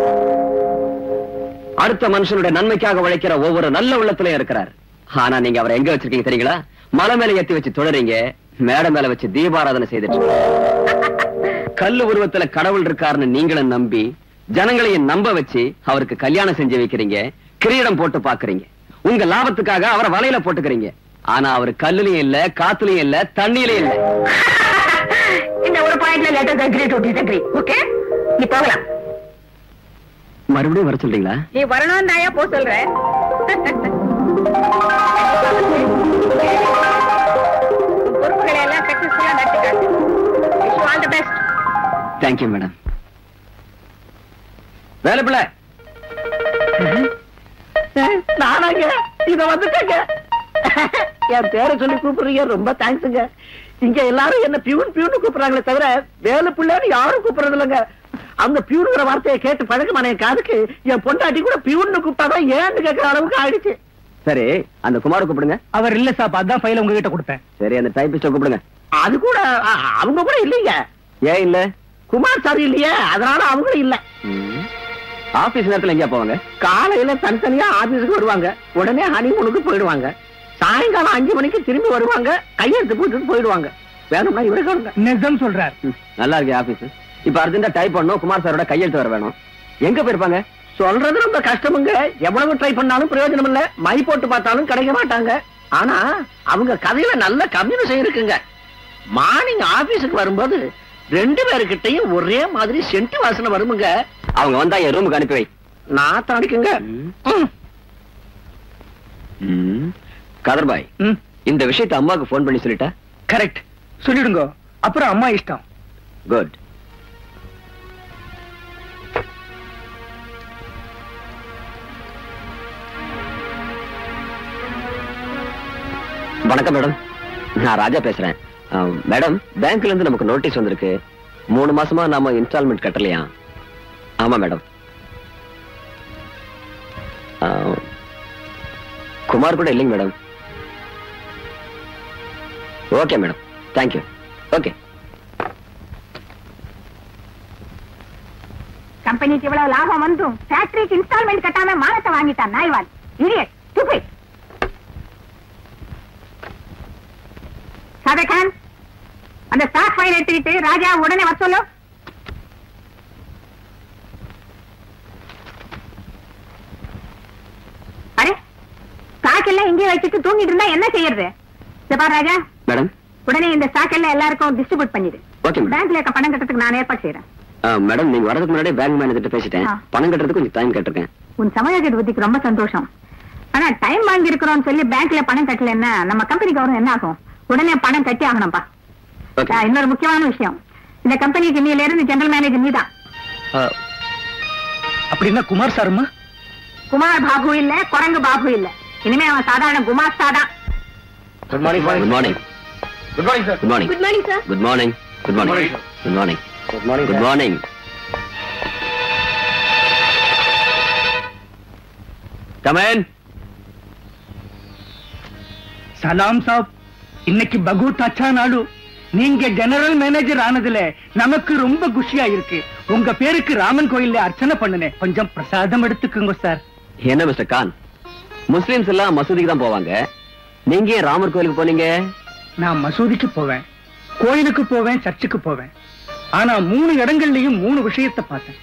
[SPEAKER 2] அடுத்த மனுஷனுடைய நன்மைக்காக உழைக்கிற ஒவ்வொரு நல்ல உள்ளத்திலயும் இருக்கிறார். ஆனா நீங்க அவரை எங்க வச்சிருக்கீங்க தெரியுங்களா? மலை மேல ஏத்தி வச்சு தொழறீங்க, மேடை மேல வச்சு தீபாராதனை செய்துட்டு. கல்லு உருவத்துல கடவுள் இருக்காருன்னு நீங்களும் நம்பி ஜனங்களையும் நம்ப வச்சு அவருக்கு கல்யாணம் செஞ்சு வைக்கிறீங்க, கிரீடம் போட்டு பாக்குறீங்க. உங்க லாபத்துக்காக அவரை வலையில போட்டுக்கிறீங்க. ஆனா அவர் கல்லுலயும் இல்ல, காத்துலயும் இல்ல, தண்ணியிலயும் இல்ல.
[SPEAKER 6] இந்த ஒரு பாயிண்ட்ல letter agree to disagree. Okay, நீ போகலாம்.
[SPEAKER 2] மறுபடியும் வர சொல்றீங்களா?
[SPEAKER 6] நீ வரணும் தாயா போ சொல்றேன். பொறுப்புகளை எல்லாம் சக்சஸ்ஃபுல்லா நடத்தி காட்டு.
[SPEAKER 2] Thank you madam. வேலை பிள்ளை
[SPEAKER 8] நானாங்க இத வந்துட்டேங்க. என் பேரை சொல்லி கூப்பிடுறீங்க, ரொம்ப தேங்க்ஸுங்க. இங்க எல்லாரும் என்ன பியூன் பியூன் கூப்பிடுறாங்களே தவிர வேலை பிள்ளைன்னு யாரும் கூப்பிடுறது இல்லைங்க. அந்த பியூனுங்கிற வார்த்தையை கேட்டு பழக்கமான என் காதுக்கு என் பொண்டாட்டி கூட பியூன்னு கூப்பிட்டாதான் ஏன்னு கேட்கிற அளவுக்கு ஆயிடுச்சு.
[SPEAKER 2] சரி, அந்த குமார கூப்பிடுங்க.
[SPEAKER 8] அவர் இல்ல சாப், அதான் ஃபைல உங்ககிட்ட கொடுத்தேன்.
[SPEAKER 2] சரி, அந்த டைபிஸ்ட கூப்பிடுங்க.
[SPEAKER 8] அது கூட அவங்க கூட இல்லைங்க.
[SPEAKER 2] ஏன் இல்ல?
[SPEAKER 8] குமார் சார் இல்லையே, அதனால அவங்களும் இல்ல.
[SPEAKER 2] ஆபீஸ் நேரத்துல எங்க போவாங்க?
[SPEAKER 8] காலையில தனித்தனியா ஆபீஸுக்கு வருவாங்க, உடனே ஹனிமூனுக்கு போயிடுவாங்க. சாயங்காலம் 5 மணிக்கு திரும்பி வருவாங்க, கையெழுத்து போட்டுட்டு போயிடுவாங்க. வேணும்னா இவரை சொல்லுங்க. நிஜம் சொல்றார்.
[SPEAKER 2] நல்லா இருக்கு ஆபீஸ். இப்ப அர்ஜென்டா டைப் பண்ணணும், குமார் சாரோட கையெழுத்து வர வேணும். எங்க போயிருப்பாங்க?
[SPEAKER 8] சொல்றது ரொம்ப கஷ்டமுங்க. எவ்வளவு ட்ரை பண்ணாலும் பிரயோஜனம் இல்ல. மை போட்டு பார்த்தாலும் கிடைக்க மாட்டாங்க. ஆனா அவங்க கதையில நல்ல கம்யூனிசம் இருக்குங்க. மார்னிங் ஆபீஸுக்கு வரும்போது 2 பேருக்கிட்டையும் ஒரே மாதிரி சென்ட் வாசனை வருமுங்க.
[SPEAKER 2] அவங்க வந்தா என் ரூமுக்கு அனுப்பி வை.
[SPEAKER 8] நான் தடிக்குங்க.
[SPEAKER 2] கதர்பாய், இந்த விஷயத்தை அம்மாவுக்கு போன் பண்ணி சொல்லிட்டா?
[SPEAKER 8] கரெக்ட், சொல்லிடுங்க. அப்புறம் அம்மா இஷ்டம்.
[SPEAKER 2] குட். வணக்கம் மேடம், நான் ராஜா பேசுறேன். மேடம், பேங்க்ல இருந்து நமக்கு நோட்டீஸ் வந்திருக்கு. 3 மாசமா நாம இன்ஸ்டால்மெண்ட் கட்டலையா? ஆமா மேடம். குமார் கூட இல்லைங்க madam. Okay madam, thank you. Okay.
[SPEAKER 6] கம்பெனிக்கு இவ்வளவு லாபம் வந்தும் ஃபேக்டரிக்கு இன்ஸ்டால்மெண்ட் கட்டாம மானத்தை வாங்கிட்டான் நாய்வான். Idiot, stupid. சதகான், அந்த ஸ்டாக் ஃபைல் எடுத்துக்கிட்டு ராஜா உடனே வர சொல்லு. அரே, ஸ்டாக் எல்லாம் இங்கே வச்சுட்டு தூங்கிட்டு இருந்தா என்ன செய்யறது? ராஜா
[SPEAKER 2] மேடம்,
[SPEAKER 6] உடனே இந்த ஸ்டாக் எல்லாம் எல்லாருக்கும் டிஸ்ட்ரிபியூட் பண்ணிடு.
[SPEAKER 2] Okay madam.
[SPEAKER 6] பேங்க்ல இருக்க பணம் கட்டுறதுக்கு நான் ஏற்பாடு செய்யறேன்.
[SPEAKER 2] மேடம், நீங்க வரதுக்கு முன்னாடி பேங்க் மேனேஜர்ட்ட பேசிட்டேன். பணம் கட்டுறதுக்கு கொஞ்சம் டைம் கேட்டிருக்கேன்.
[SPEAKER 6] உன் சமயோஜித புத்திக்கு ரொம்ப சந்தோஷம். ஆனா டைம் வாங்கி இருக்கிறோம் சொல்லி பேங்க்ல பணம் கட்டலன்னா நம்ம கம்பெனி கவர்மெண்ட் என்ன ஆகும்? உடனே பணம் கட்டி ஆகணும்பா. இன்னொரு முக்கியமான விஷயம், இந்த கம்பெனிக்கு நீல இருந்து ஜெனரல் மேனேஜர் நீதான்.
[SPEAKER 8] அப்படின்னா குமார் சாருமா?
[SPEAKER 6] குமார் பாபு இல்ல, குரங்கு பாபு இல்ல. இனிமே அவன் சாதாரண குமார் சாதான்.
[SPEAKER 2] Good morning. Good morning.
[SPEAKER 3] Good morning sir.
[SPEAKER 2] Good morning.
[SPEAKER 3] Good morning sir.
[SPEAKER 2] Good morning. Good morning. Good morning.
[SPEAKER 8] Good morning.
[SPEAKER 2] Good morning. Come in.
[SPEAKER 8] சலாம் சாப், இன்னைக்கு பகுத் அச்சா நாடு. நீங்க ஜெனரல் மேனேஜர் ஆனதுல நமக்கு ரொம்ப குஷியா இருக்கு. உங்க பேருக்கு ராமன் கோயில்ல அர்ச்சனை பண்ணுனேன், கொஞ்சம் பிரசாதம் எடுத்துக்குங்க சார்.
[SPEAKER 2] என்ன மிஸ்டர் கான், முஸ்லிம்ஸ் எல்லாம் மசூதிக்கு தான் போவாங்க, நீங்க ஏன் ராமர் கோயிலுக்கு போனீங்க?
[SPEAKER 8] நான் மசூதிக்கு போவேன், கோயிலுக்கு போவேன், சர்ச்சுக்கு போவேன். ஆனா 3 இடங்கள்லயும் 3 விஷயத்தை பார்த்தேன்.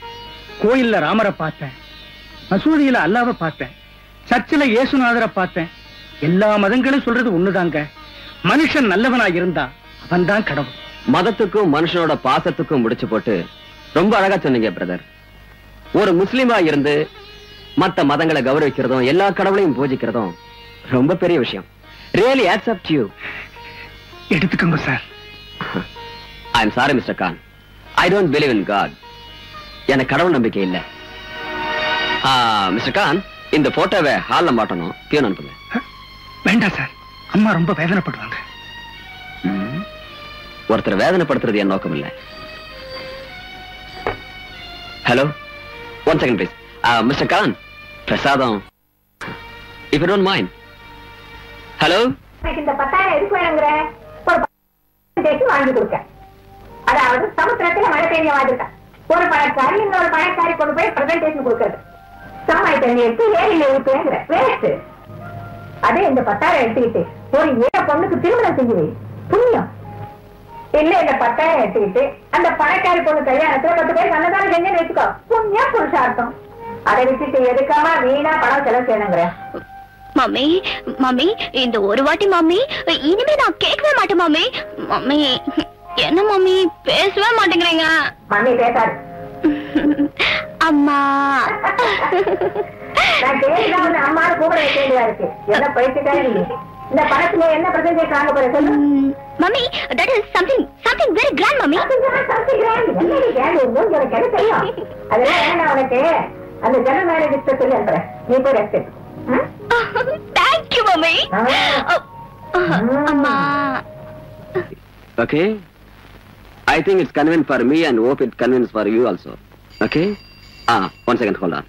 [SPEAKER 8] கோயில்ல ராமரை பார்த்தேன், மசூதியில அல்லாவை பார்த்தேன், சர்ச்சில் இயேசுநாதரை பார்த்தேன். எல்லா மதங்களும் சொல்றது ஒண்ணுதாங்க, மனுஷன் நல்லவனா இருந்தா அவன் தான் கடவுள்.
[SPEAKER 2] மதத்துக்கும் மனுஷனோட பாசத்துக்கும் முடிச்சு போட்டு ரொம்ப அழகா சொன்னீங்க பிரதர். ஒரு முஸ்லிமா இருந்து மத்த மதங்களை கௌரவிக்கிறதும் எல்லா கடவுளையும் பூஜிக்கிறதும் ரொம்ப பெரிய விஷயம். Really accept you.
[SPEAKER 8] எடுத்துக்கோங்க சார்.
[SPEAKER 2] I am sorry mister Khan, I don't believe in God. எனக்கு கடவுள் நம்பிக்கை இல்ல. மிஸ்டர் கான், இந்த போட்டோவை ஹால்ல மாட்டணும், பியூன் அனுப்புங்க.
[SPEAKER 8] வேண்டாம் சார், அம்மா ரொம்ப வேதனைப்படுவாங்க.
[SPEAKER 2] ஒருத்தர் வேதனைப்படுத்துறது என் நோக்கம் இல்ல. Hello, 1 second please. Mister Khan, பிரசாதம், if you don't mind. Hello,
[SPEAKER 6] இந்த 10,000 எதுக்கு வேணுங்கிற? ஒரு வாங்கி கொடுக்க, அதாவது சமுத்திரத்துல மழை பெய்ய வாங்கிருக்க ஒரு பணக்காரி இன்னொரு பணக்காரி கொண்டு போய் பிரசன்டேஷன் கொடுக்கறது. சாமாய் தண்ணி எடுத்து ஏரியில ஊத்துங்கிற வேஸ்ட். அதே இந்த 10,000 எடுத்துக்கிட்டு ஒரு ஏழை பொண்ணுக்கு திருமணம் செய்யுது, புண்ணியம். இல்ல இந்த 10,000 எடுத்துக்கிட்டு அந்த பணக்காரி பொண்ணு கல்யாணத்துல 10 பேர் நல்லதான செஞ்சுன்னு வச்சுக்கோ, புண்ணியம் புருஷார்த்தம். அதை வச்சுட்டு எதுக்காம வீணா பணம் செலவு செய்யணுங்கிற?
[SPEAKER 3] மம்மி மம்மி, இந்த ஒரு வாட்டி மம்மி, இனிமே நான் கேட்கவே மாட்டேன் மம்மி. மம்மி என்ன மம்மி பேசவே மாட்டேங்கிறீங்க?
[SPEAKER 6] மம்மி பேசாது.
[SPEAKER 3] அம்மா
[SPEAKER 6] நான் கேட்கலாம், அம்மானு கூப்பிட வேண்டியதா இருக்கு. என்ன பயிற்சிக்காரி இந்த படத்துல என்ன பிரசன்டேஷன் ஆக போற சொல்லு.
[SPEAKER 3] Mummy, that is something very grand, mummy.
[SPEAKER 6] something grand. என்னடி grand உங்களுக்கு எனக்கு தெரியும். அதெல்லாம் வேண்டாம் உனக்கு. அந்த ஜெனரல் மேனேஜர் சொல்லி அனுப்புறேன். நீ போய் ரெஸ்ட் எடு.
[SPEAKER 3] Thank you, mummy. அம்மா.
[SPEAKER 2] Okay. I think it's convenient for me and hope it's convenient for you also. Okay? One second, hold on.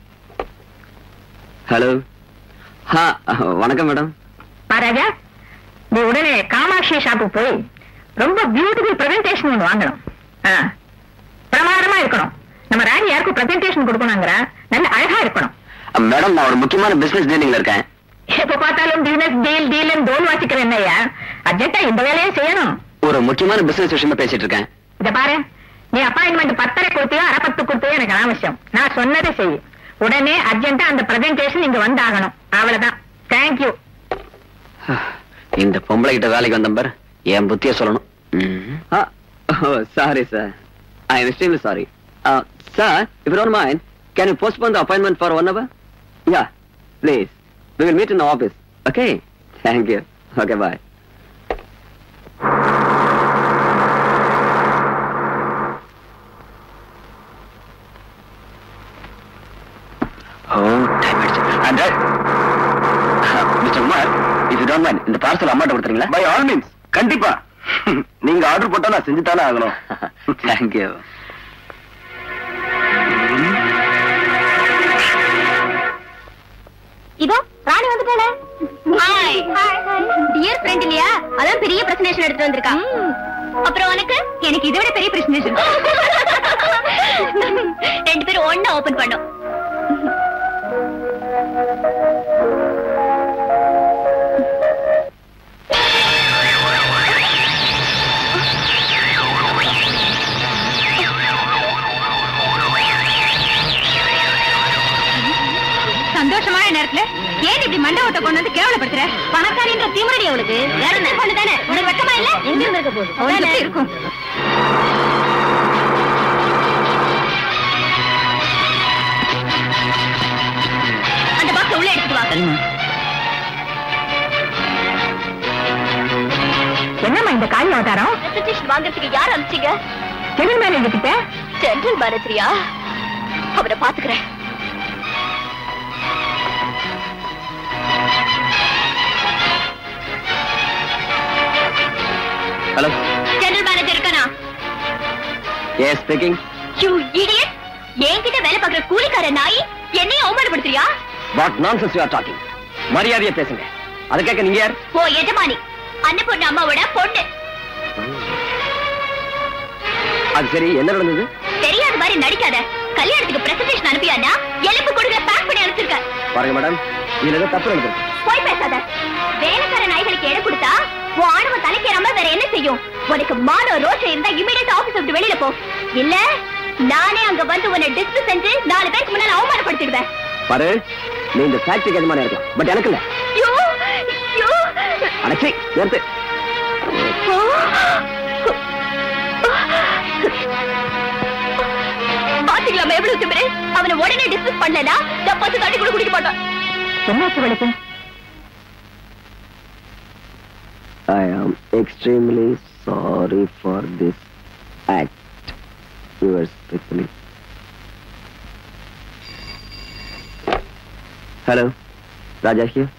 [SPEAKER 2] Hello. வணக்கம் மேடம்.
[SPEAKER 6] ராஜா, நீ உடனே காமாட்சி ஷாப்புக்கு போய் ரொம்ப பியூட்டிஃபுல் பிரசன்டேஷன் ஒன்று வாங்கணும். பிரமாதமா இருக்கணும். நம்ம ராணி யாருக்கும் பிரசன்டேஷன் கொடுக்கணுங்கிற நல்ல அழகா இருக்கணும்.
[SPEAKER 2] மேடம், நான் ஒரு முக்கியமான பிசினஸ் டீலிங்ல இருக்கேன்.
[SPEAKER 6] எப்ப பார்த்தாலும் பிசினஸ் டீல் தோல் வாசிக்கிறேன். என்னையா அர்ஜென்ட்டா இந்த வேலையே செய்யணும்.
[SPEAKER 2] ஒரு முக்கியமான பிசினஸ் விஷயமா பேசிட்டு இருக்கேன்.
[SPEAKER 6] இத பாரு, நீ அப்பாயின்மெண்ட் 10:30 கொடுத்தியோ 10:30 கொடுத்தியோ எனக்கு அவசியம். நான் சொன்னதை செய். உடனே அர்ஜென்ட்டா அந்த பிரசன்டேஷன் இங்க வந்தாகணும். அவ்வளவுதான். தேங்க்யூ.
[SPEAKER 2] இந்த பொம்பளை கிட்ட வேலைக்கு வந்தம்பர் என் புத்திய சொல்லணும். Sorry sir, I am extremely sorry. Sir, if you don't mind, can you postpone the appointment for 1 hour? Yeah, please. We will meet in the office. Okay? Thank you. Okay, bye. And Mr. Umar, if you don't mind, இந்த parcel அம்மாட்ட கொடுத்துறீங்களா? By all means, கண்டிப்பா. நீங்க order போட்டா நான் செஞ்சு தானே ஆகணும். Thank you.
[SPEAKER 3] இதோ ராணி வந்துட்டாளே. ஹாய் டியர் ஃப்ரெண்ட் இல்லையா, அதான் பெரிய பிரசன்டேஷன் எடுத்து வந்திருக்கா. அப்புறம் உனக்கு? எனக்கு இதை விட பெரிய பிரசன்டேஷன். ரெண்டு பேரும் ஒண்ணா ஓபன் பண்ணோம்.
[SPEAKER 6] சந்தோஷமான நேரத்துல ஏன் இப்படி மண்டபத்தை கொண்டு வந்து கேவலப்படுத்துற?
[SPEAKER 3] பணக்காரின்ற திமிரடி அவளுக்கு. வேற என்ன பொண்ணு தானே, உனக்கு வெக்கமா இல்ல? எங்க இருந்து இருக்க போகுது?
[SPEAKER 6] இருக்கும்.
[SPEAKER 3] அந்த பாக்ஸ் உள்ள எடுத்துட்டு வா.
[SPEAKER 6] என்னம்மா இந்த காலி அவதாரம்?
[SPEAKER 3] பிரசன்டேஷன் வாங்குறதுக்கு யார் அனுப்பிச்சீங்க?
[SPEAKER 6] ஜெனரல் மேனேஜர் கிட்ட.
[SPEAKER 3] ஜெனரல் மேனேஜரியா? அவரை பாத்துக்கிறேன்.
[SPEAKER 2] Hello.
[SPEAKER 3] ஜெனரல் மேனேஜர் இருக்கானா?
[SPEAKER 2] Yes, speaking.
[SPEAKER 3] You idiot! என்கிட்ட வேலை பார்க்குற கூலிக்கார நாய் என்னையும் அவமானப்படுத்துறியா?
[SPEAKER 2] What nonsense you are talking? மரியாதையா பேசுங்க. அத கேட்க நீங்க யார்?
[SPEAKER 3] ஓ எஜமானி, அன்னபூர்ணா அம்மாவோட பொண்ணு.
[SPEAKER 2] அது சரி, என்ன நடந்தது?
[SPEAKER 3] தெரியாத மாதிரி நடிக்காத. கல்யாணத்துக்கு பிரசன்டேஷன் அனுப்பியானா எலும்பு கொடுக்க பேக் பண்ணி அனுப்பிச்சிருக்க.
[SPEAKER 2] பாருங்க மேடம், இதுல ஏதோ தப்பு நடந்துருக்கு.
[SPEAKER 3] போய் பேசாத. வேலைக்கார நாய்களுக்கு இடம் கொடுத்தா உன் ஆணவம் தலைக்கேறாம வேற என்ன செய்யும்? உனக்கு மானம் ரோஷம் இருந்தா இமிடியேட் ஆபீஸ் விட்டு வெளியில போ. இல்ல நானே அங்க வந்து உன்னை டிஸ்மிஸ் செஞ்சு 4 பேருக்கு முன்னால அவமானப்படுத்திடுவேன்.
[SPEAKER 2] பாரு, நீ இந்த ஃபேக்டரிக்கு எஜமானியா இருக்கலாம், பட் எனக்கு இல்ல. அடச்சி நிறுத்து.
[SPEAKER 3] பாத்தீங்களா எவ்வளவு திமிரு? அவனை உடனே டிஸ்மிஸ் பண்ணலனா நான் 10 தண்ணி கூட குடிக்க மாட்டான்.
[SPEAKER 6] என்னாச்சு வழக்கு?
[SPEAKER 2] I am extremely sorry for this act. Yours respectfully. Hello, Raja here.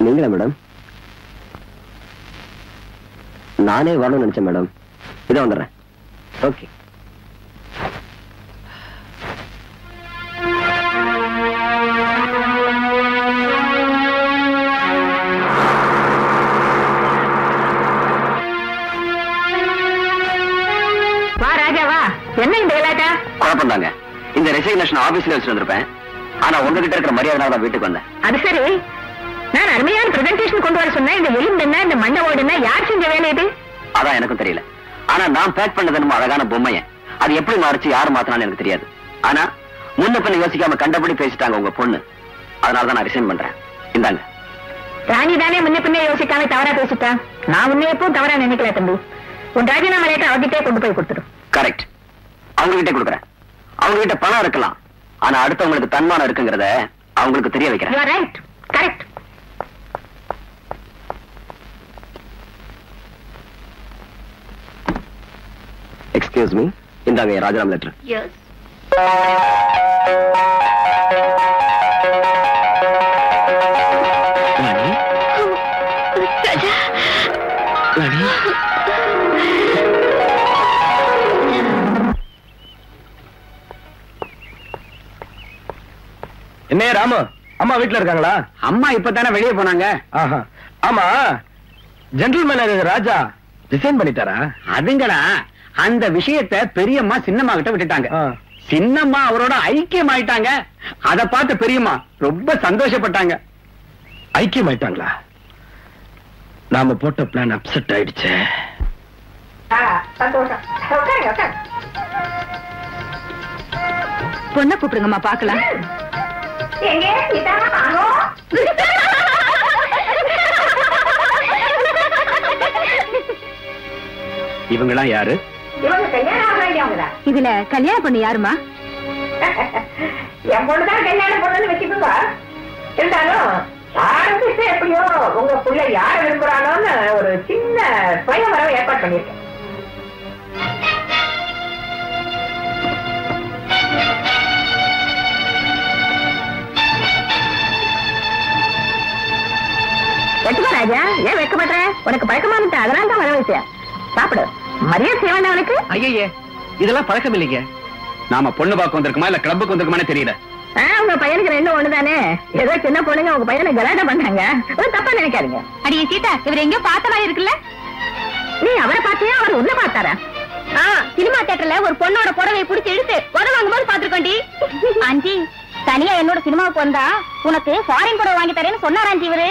[SPEAKER 2] நீங்களா மேடம்? நானே வரணும்னு நினைச்சேன் மேடம். இதோ வந்துடுறேன். ஓகே.
[SPEAKER 6] என்ன இந்த விளையாட்டா?
[SPEAKER 2] குழப்பம் தாங்க. இந்த ரெசிக்னேஷன் ஆபீஸ்ல வச்சு வந்திருப்பேன். ஆனா உங்ககிட்ட இருக்கிற மரியாதை வீட்டுக்கு வந்தேன்.
[SPEAKER 6] அது சரி, நான் அருமையான பிரசன்டேஷன் கொண்டு வர சொன்னேன். இந்த எலும்பு என்ன, இந்த மண்டை ஓடுனா யார் செஞ்ச வேலை இது?
[SPEAKER 2] அதான் எனக்கும் தெரியல. ஆனா நான் பேக் பண்ணது என்னமோ அழகான பொம்மைய. அது எப்படி மாறிச்சு, யார் மாத்தினான்னு எனக்கு தெரியாது. ஆனா முன்ன பண்ணி யோசிக்காம கண்டபடி பேசிட்டாங்க உங்க பொண்ணு. அதனாலதான் நான் ரிசைன் பண்றேன். இந்தாங்க.
[SPEAKER 6] ராணி தானே முன்ன பின்னே யோசிக்காம தவறா பேசிட்டா. நான் உன்னை எப்பவும் தவறா நினைக்கல தம்பி. உன் ராஜினாமா லேட்டர் அவகிட்டே கொண்டு போய் கொடுத்துடும்.
[SPEAKER 2] கரெக்ட். அவங்க கிட்டே கொடுக்குறேன். அவங்க கிட்ட பணம் இருக்கலாம், ஆனா அடுத்தவங்களுக்கு தன்மானம் இருக்குங்கிறத அவங்களுக்கு தெரிய வைக்கிறேன்.
[SPEAKER 6] Right, correct.
[SPEAKER 2] எக்ஸ்கியூஸ் மீ, இந்தாங்க ராஜாராம் லெட்டர்.
[SPEAKER 3] எஸ்.
[SPEAKER 2] என்ன ராமு, அம்மா வீட்டுல இருக்காங்களா?
[SPEAKER 8] அம்மா இப்பதானே வெளியே போனாங்க.
[SPEAKER 2] ஆமா, ஜென்டில்மேன் ராஜா ரிசைன் பண்ணிட்டாரா?
[SPEAKER 8] அதுங்கடா அந்த விஷயத்தை பெரியம்மா சின்னம்மா கிட்ட விட்டுட்டாங்க. சின்னம்மா அவரோட ஐக்கியம் ஆயிட்டாங்க. அத பார்த்து பெரியம்மா ரொம்ப சந்தோஷப்பட்டாங்க.
[SPEAKER 2] ஐக்கியம் ஆயிட்டாங்களா? நாம போட்ட பிளான் அப்செட் ஆயிடுச்சு.
[SPEAKER 6] பொண்ணை கூப்பிடுங்கம்மா பாக்கலாம்.
[SPEAKER 2] இவங்கெல்லாம் யாரு?
[SPEAKER 6] இதுல கல்யாண பொண்ணு யாருமா?
[SPEAKER 7] என் பொண்ணுதான் கல்யாணம் பொண்ணுன்னு வச்சுக்கோங்க. இருந்தாலும் ஆரம்பிச்சு எப்படியோ உங்க பிள்ளை யார விரும்புறானோன்னு ஒரு சின்ன சுயவரவை ஏற்பாடு பண்ணிருக்கேன். வெட்டுமா ராஜா, ஏன் வைக்க மாட்டேற? உனக்கு பழக்கமா இருந்த அதனால தான் வர வச்சேன். சாப்பிடு, மரியாதை செய்ய வேண்டாம் உனக்கு.
[SPEAKER 8] ஐயே, இதெல்லாம் பழக்கம் இல்லைங்க. நாம பொண்ணு பார்க்க வந்திருக்குமா இல்ல கிளப்புக்கு வந்திருக்குமானே தெரியல.
[SPEAKER 7] உங்க பையனுக்கு ரெண்டும் ஒண்ணுதானே. ஏதோ சின்ன பொண்ணுங்க உங்க பையனை கலாட்டம் பண்ணாங்க, தப்பா நினைக்காதீங்க.
[SPEAKER 6] அடியே சீதா, இவர் எங்கயோ பார்த்த மாதிரி இருக்குல்ல?
[SPEAKER 7] நீ அவரை பார்த்தியா, அவர் உன்ன பார்த்தாரா?
[SPEAKER 3] சினிமா தியேட்டர்ல ஒரு பொண்ணோட புடவை பிடிச்சி இழுத்து உதவாங்கும் போது பாத்துருக்கோண்டி. ஆண்டி, தனியா என்னோட சினிமாவுக்கு வந்தா உனக்கு ஃபாரின் புடவை வாங்கி தரேன்னு சொன்னார் ஆண்டி. இவரு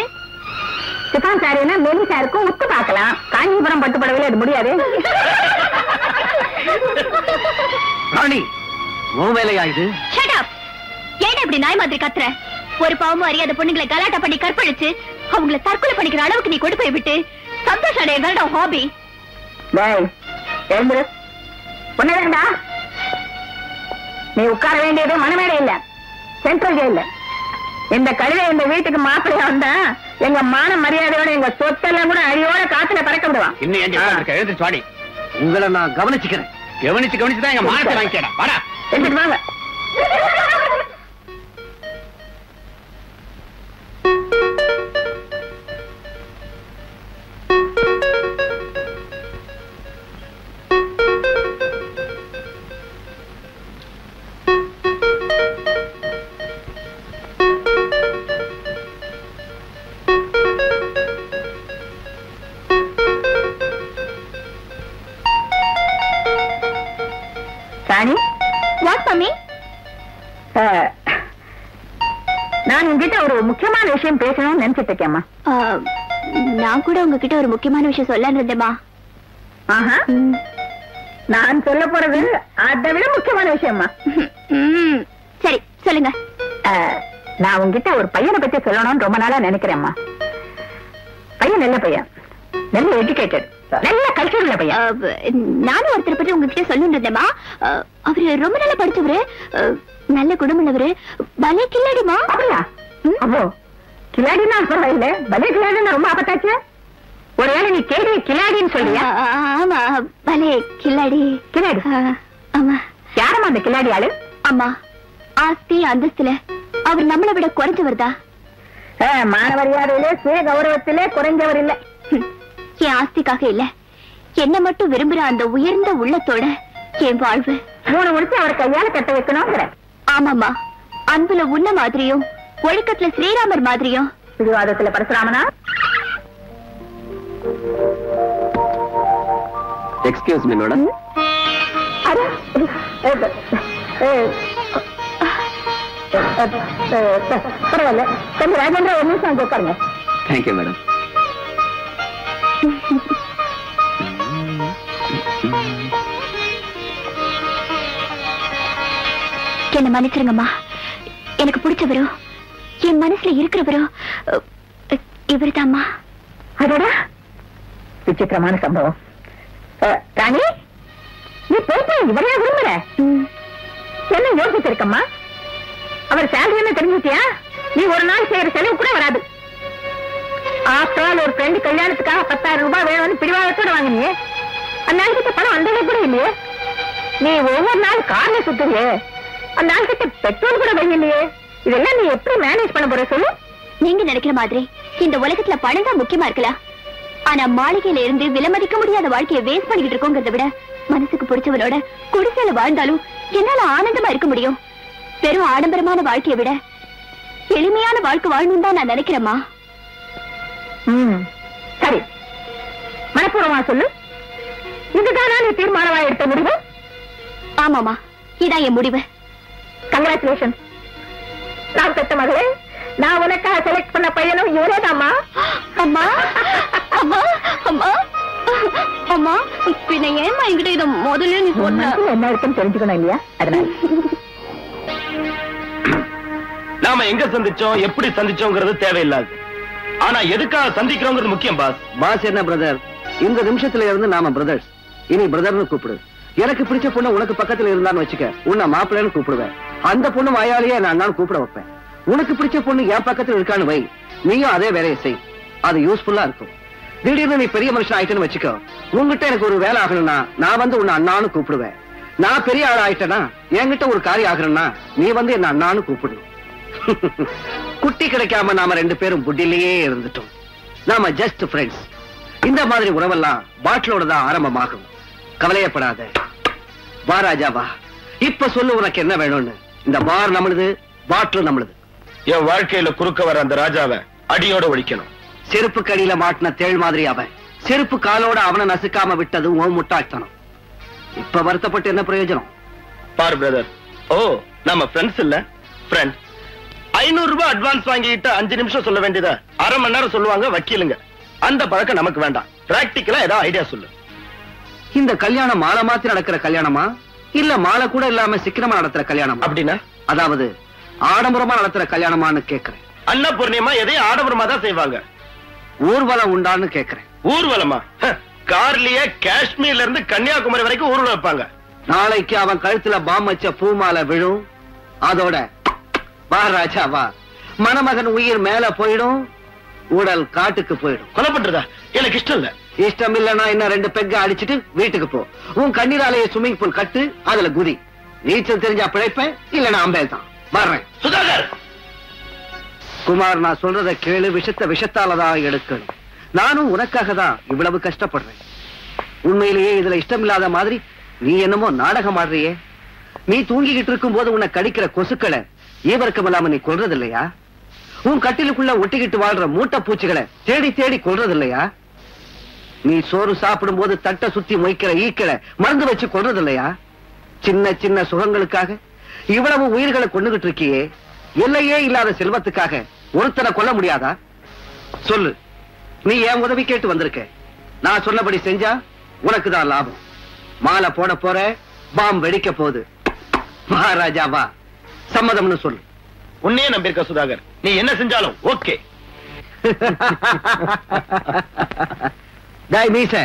[SPEAKER 7] சிப்பான் சாரினா மெலி சாருக்கும் உத்து பார்க்கலாம். காஞ்சிபுரம் பட்டு புடவையில அது முடியாது.
[SPEAKER 8] ராணி, உன் வேலையா இது?
[SPEAKER 3] Shut up. ஏன் இப்படி நாய் மாதிரி கத்துற? ஒரு பாவமும் அறியாத பொண்ணுங்களை கலாட்டா பண்ணி கற்பழிச்சு அவங்கள தற்கொலை பண்ணிக்கிற அளவுக்கு நீ கொண்டு போய் விட்டு சந்தோஷம் அடையறதா ஹாபி.
[SPEAKER 7] பொண்ணுடா, நீ உட்கார வேண்டியது மனமேடை இல்ல, சென்ட்ரல் ஜெயில. இந்த கழுதை இந்த வீட்டுக்கு மாப்பிள்ளையா வந்தா எங்க மான மரியாதையோட எங்க சொத்தெல்லாம் கூட அடியோட காத்துல பறக்க விடுவான்.
[SPEAKER 8] இன்னும் எழுந்திருச்சு வாடி. உங்களை நான் கவனிச்சுக்கிறேன். கவனிச்சுதான் எங்க மானத்தை வாங்கிக்கிறேன். வாடா,
[SPEAKER 7] எடுத்துட்டு வாங்க. நான் உங்ககிட்ட ஒரு முக்கியமான விஷயம் பேசணும்னு நினைச்சிட்டு இருக்கேம்மா.
[SPEAKER 3] நான் கூட உங்ககிட்ட ஒரு முக்கியமான விஷயம் சொல்லன்னு இருந்தேம்மா.
[SPEAKER 7] நான் சொல்ல போறது அதை விட முக்கியமான விஷயம்மா.
[SPEAKER 3] சரி சொல்லுங்க.
[SPEAKER 7] நான் உங்ககிட்ட ஒரு பையனை பத்தி சொல்லணும்னு ரொம்ப நாளா நினைக்கிறேம்மா. பையன் நல்ல பையன், நல்ல எஜுகேட்டட், நல்ல கல்ச்சர் உள்ள பையன்.
[SPEAKER 3] நானும் ஒருத்தரை பத்தி உங்ககிட்ட சொல்லிட்டு இருந்தேம்மா. அவரு ரொம்ப நல்லா படிச்சவரு, நல்ல குடும்பம் உள்ளவரு, பலே கில்லாடிமா.
[SPEAKER 7] அப்படியா? அப்போ கில்லாடினா பரவாயில்ல, பலே கில்லாடினா ரொம்ப ஆபத்தாச்சு. ஒருவேளை நீ கேடி கில்லாடின்னு சொல்றியா?
[SPEAKER 3] ஆமா, பலே கில்லாடி.
[SPEAKER 7] கில்லாடி?
[SPEAKER 3] ஆமா.
[SPEAKER 7] யாரம்மா அந்த கில்லாடி ஆளு?
[SPEAKER 3] அம்மா, ஆஸ்தி அந்தஸ்துல அவர் நம்மளை விட குறைஞ்சவர் தான்.
[SPEAKER 7] மானவரியாதையிலே சுய கௌரவத்திலே குறைஞ்சவர் இல்ல.
[SPEAKER 3] என் ஆஸ்திக்காக இல்ல, என்ன மட்டும் விரும்புற அந்த உயர்ந்த உள்ளத்தோட என் வாழ்வு
[SPEAKER 7] 3 முடிச்சு அவர் கையால கட்ட வைக்கணும்ங்கிற.
[SPEAKER 3] ஆமாமா, அன்புல உன்ன மாதிரியும் ஒழுக்கத்துல ஸ்ரீராமர் மாதிரியும்.
[SPEAKER 7] பிடிவாதத்துல பரசுராமனா?
[SPEAKER 2] Excuse me madam.
[SPEAKER 7] பரவாயில்ல, கொஞ்சம் ராஜேந்திர ஒரு நிமிஷம் அங்க உட்காருங்க.
[SPEAKER 2] Thank you madam.
[SPEAKER 3] என்ன மன்னிச்சிருங்கம்மா. எனக்கு பிடிச்சவரோ என் மனசுல இருக்கிறவரோ இவருதாம்மா.
[SPEAKER 7] அதோட விசித்திரமான சம்பவம். ராணி, நீ போயிட்டு இவரையா விரும்புற? என்ன யோசிச்சிருக்கம்மா? அவர் சேலரி என்ன தெரிஞ்சுட்டியா? நீ ஒரு நாள் செய்யற செலவு கூட வராது. ஆஃப்டர் ஆல் ஒரு ஃப்ரெண்டு கல்யாணத்துக்காக 10,000 ரூபாய் வேணும்னு பிடிவாதத்தோட வாங்கினியே, அந்த நாளைக்கு பணம் வந்ததே கூட இல்லையே. நீ ஒவ்வொரு நாள் கார்ல சுத்துறியே, அந்த நாள் கிட்ட பெட்ரோல் கூட வைக்கலையே, இதெல்லாம் நீ எப்படி மேனேஜ் பண்ண போற சொல்லு?
[SPEAKER 3] நீங்க நினைக்கிற மாதிரி இந்த உலகத்துல பணம் தான் முக்கியமா இருக்கலாம். ஆனா மாளிகையில இருந்து விலைமதிக்க முடியாத வாழ்க்கையை வேஸ்ட் பண்ணிக்கிட்டு இருக்கோங்கிறத விட மனசுக்கு பிடிச்சவனோட குடிசையில வாழ்ந்தாலும் என்னால ஆனந்தமா இருக்க முடியும். வெறும் ஆடம்பரமான வாழ்க்கையை விட எளிமையான வாழ்க்கை வாழணும் தான் நான் நினைக்கிறேம்மா.
[SPEAKER 7] சரி, மனப்பூர்வமா சொல்லு, இதுதானா நீ தீர்மானமா எடுத்த முடிவு?
[SPEAKER 3] ஆமாமா, இதான் என் முடிவு.
[SPEAKER 7] கங்க்ராச்சுலேஷன். நான் பெற்ற மகளே, நான் உனக்காக செலக்ட் பண்ண பையனும் இவரேதாம்மா.
[SPEAKER 3] அம்மா அம்மா அம்மா அம்மா, பின்ன ஏமா என்கிட்ட இதை முதல்ல நீ சொன்ன?
[SPEAKER 7] என்ன இருக்குன்னு தெரிஞ்சுக்கணும் இல்லையா? அதனால
[SPEAKER 2] நாம எங்க சந்திச்சோம், எப்படி சந்திச்சோங்கிறது தேவையில்லாது. ஆனா எதுக்காக சந்திக்கிறோங்கிறது முக்கியம். பாஸ் என்ன பிரதர், இந்த நிமிஷத்துல இருந்து நாம பிரதர்ஸ். இனி பிரதர்னு கூப்பிடு. எனக்கு பிடிச்ச பொண்ணு உனக்கு பக்கத்துல இருந்தான்னு வச்சுக்க, உன்னை மாப்பிள்ளைன்னு கூப்பிடுவேன். அந்த பொண்ணு வாயாலேயே நான் கூப்பிட வைப்பேன். உனக்கு பிடிச்ச பொண்ணு என் பக்கத்துல இருக்கான்னு வை, நீயும் அதே வேலையை செய். அது யூஸ்ஃபுல்லா இருக்கும். திடீர்னு நீ பெரிய மனுஷன் ஆயிட்டேன்னு வச்சுக்கோ, உங்ககிட்ட எனக்கு ஒரு வேலை ஆகணும்னா நான் வந்து உன்னை அண்ணான்னு கூப்பிடுவேன். நான் பெரிய ஆள் ஆயிட்டேன்னா என்கிட்ட ஒரு காரியம் ஆகணும்னா நீ வந்து என்ன அண்ணான்னு கூப்பிடணும். குட்டி கிடைக்காம நாம ரெண்டு பேரும் புட்டிலேயே இருந்துட்டோம். நாம ஜஸ்ட் ஃப்ரெண்ட்ஸ். இந்த மாதிரி உறவெல்லாம் பாட்டிலோட தான் ஆரம்பமாகும். கவலையப்படாத. வா ராஜா வா, இப்ப சொல்லு உனக்கு என்ன வேணும்னு. இந்த பார் நம்மளுது, பாட்டில் நம்மளுது. என் வாழ்க்கையில குறுக்க வர அந்த ராஜாவை அடியோட ஒழிக்கணும். செருப்பு கடியில மாட்டின தேள் மாதிரி அவன் செருப்பு காலோட அவனை நசுக்காம விட்டது உன் முட்டாள்தனம். இப்ப வருத்தப்பட்டு என்ன பிரயோஜனம்? பார் பிரதர், ஓ நம்ம ஃப்ரெண்ட்ஸ் இல்ல, ஃப்ரெண்ட். 500 ரூபாய் அட்வான்ஸ் வாங்கிட்டு 5 நிமிஷம் சொல்ல வேண்டியதா 1/2 மணி நேரம் சொல்லுவாங்க வக்கீலுங்க. அந்த பழக்கம் நமக்கு வேண்டாம். பிராக்டிக்கலா ஏதாவது ஐடியா சொல்லு. இந்த கல்யாணம் மாலை மாத்தி நடக்கிற கல்யாணமா, இல்ல மாலை கூட இல்லாம சிக்கனமா நடத்துற கல்யாணம்? அப்படின்னா அதாவது ஆடம்பரமா நடத்துற கல்யாணமான்னு கேக்குறேன். அன்னபூர்ணியமா எதையும் ஆடம்பரமா தான் செய்வாங்க. ஊர்வலம் உண்டான்னு கேக்குறேன். ஊர்வலமா? கார்லயே காஷ்மீர்ல இருந்து கன்னியாகுமரி வரைக்கும் ஊர்வலம் வைப்பாங்க. நாளைக்கு அவன் கழுத்துல பாம் வச்ச பூமாலை விழும். அதோட வா ராஜா வா, மணமகன் உயிர் மேல போயிடும், உடல் காட்டுக்கு போயிடும். கொலைப்பட்டுறதா? எனக்கு இஷ்டம் இல்ல. இஷ்டம் இல்லன்னா என்ன, 2 பெக்க அடிச்சிட்டு வீட்டுக்கு போ. உன் கண்ணீராலேயே ஸ்விம்மிங் பூல் கட்டு, அதுல குதி. நீச்சல் தெரிஞ்சா பிழைப்பேன், இல்லன்னா அம்பேல் தான். வர்றேன். சுதாகர் குமார், நான் சொல்றத கேளு. விஷத்தாலதான் எடுக்கணும். நானும் உனக்காக தான் இவ்வளவு கஷ்டப்படுறேன். உண்மையிலேயே இதுல இஷ்டம் இல்லாத மாதிரி நீ என்னமோ நாடகம் ஆடுறியே. நீ தூங்கிக்கிட்டு இருக்கும் போது உன்னை கடிக்கிற கொசுக்களை ஈவர்க்கம் இல்லாம நீ கொல்றது இல்லையா? உன் கட்டிலுக்குள்ள ஒட்டிக்கிட்டு வாழ்ற மூட்டை பூச்சிகளை தேடி தேடி கொல்றது இல்லையா? நீ சோறு சாப்பிடும் போது தட்டை சுத்தி மொய்க்கிற ஈக்களை மருந்து வச்சு கொல்றது இல்லையா? சின்ன சின்ன சுகங்களுக்காக இவ்வளவு உயிர்களை கொண்டுகிட்டு இருக்கியே. எல்லையே இல்லாத செல்வத்துக்காக ஒருத்தனை கொல்ல முடியாதா? சொல்லு. நீ ஏன் உதவி கேட்டு வந்திருக்க. நான் சொன்னபடி செஞ்சா உனக்கு தான் லாபம். மாலை போட போற, பாம் வெடிக்க போகுது. மகாராஜா வா, சம்மதம்னு சொல்லு. உன்னையே நம்பியிருக்க சுதாகர், நீ என்ன செஞ்சாலும் ஓகே. மீச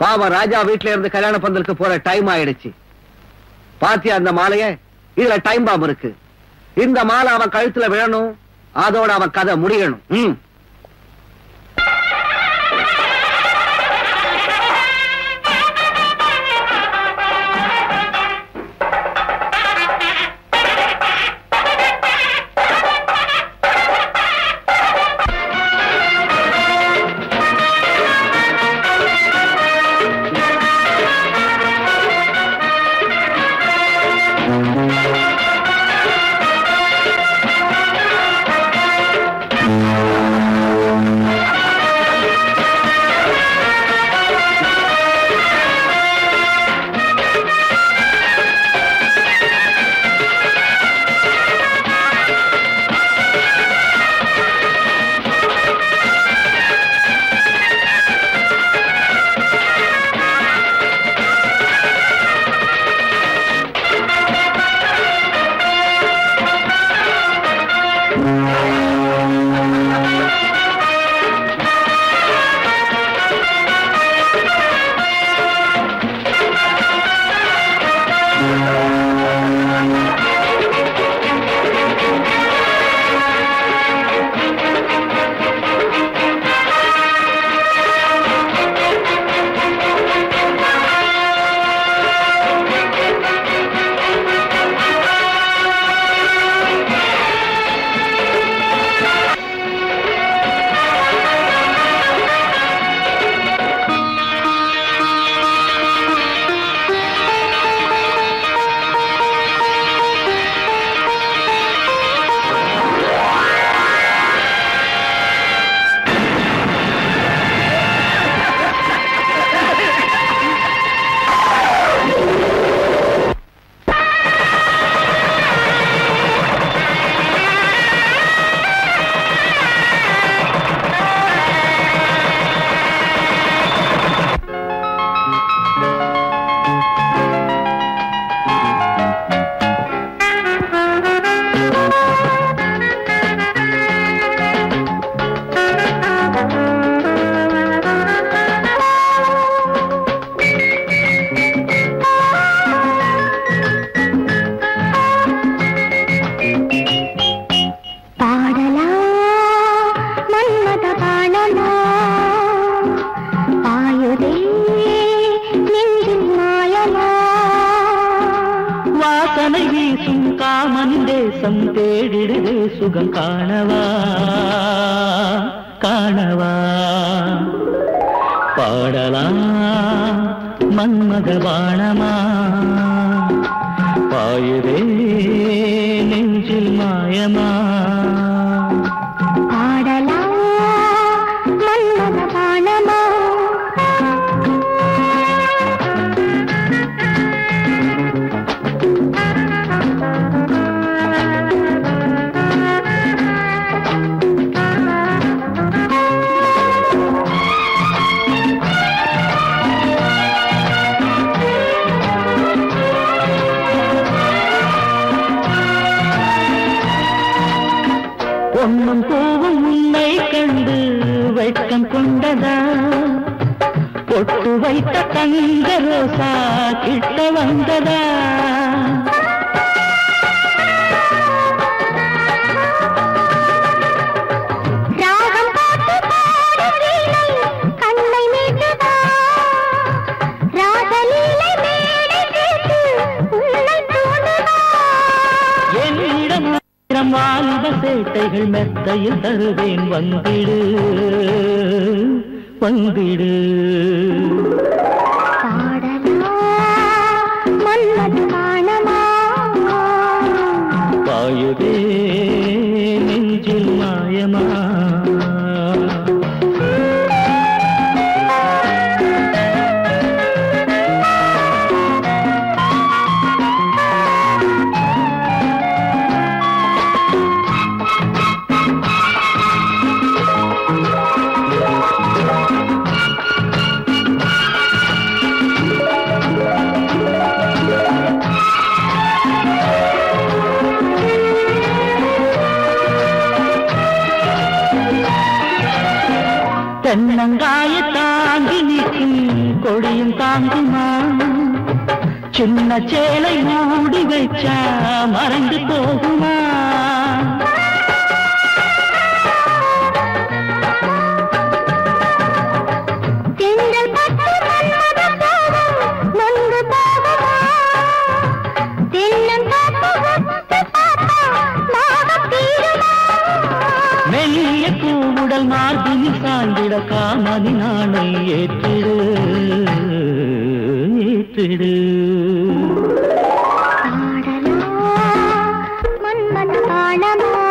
[SPEAKER 2] பாவம் ராஜா வீட்டுல இருந்து கல்யாண பந்தலுக்கு போற டைம் ஆயிடுச்சு. பாத்தியா அந்த மாலைய? இதுல டைம் பாம் இருக்கு. இந்த மாலை அவன் கழுத்துல விழணும், அதோட அவன் கதை முடியணும்.
[SPEAKER 4] தேசம் தேடிடுதே சுகம் காணவா காணவா பாடலாம் மன்மதவாணமா பாயுதே நெஞ்சில் மாயமா
[SPEAKER 3] பாடலாம் மன்மதவாணமா
[SPEAKER 4] பொன்னும் பூவும் உன்னை கண்டு வெட்கம் கொண்டதா பொட்டு வைத்த தங்க ரோசா கிட்ட வந்ததா
[SPEAKER 3] ராகம் பார்த்து பாடும் வீணை கண்ணை மீட்டுதா ராகலீலை மேடை கேட்டு உன்னை தூண்டுதா
[SPEAKER 4] என்னிடம் வாலிப சேட்டைகள் மெத்தையில் தருவேன் வந்திடு வந்திடு
[SPEAKER 3] பாடலாம் மன்மதவாணமா
[SPEAKER 4] பாயுதே நெஞ்சில் மாயமா தென்னங்காய தாங்கி நிற்கும் கொடியும் தாங்குமா சின்ன சேலை மூடி வைச்சா மறந்து போகுமா
[SPEAKER 3] தென்றல் பட்டு மன்மத போகும் நொந்து போகுமா தென்னம் காப்பு ஒத்து பார்த்தா நாகம் தீருமா
[SPEAKER 4] மெல்லிய பூவுடல் மார்பினி சாய்ந்திட காமதி நாளை ஏற்றிடு ஏற்றிடு
[SPEAKER 3] பாடலாம் மன்மதவாணமா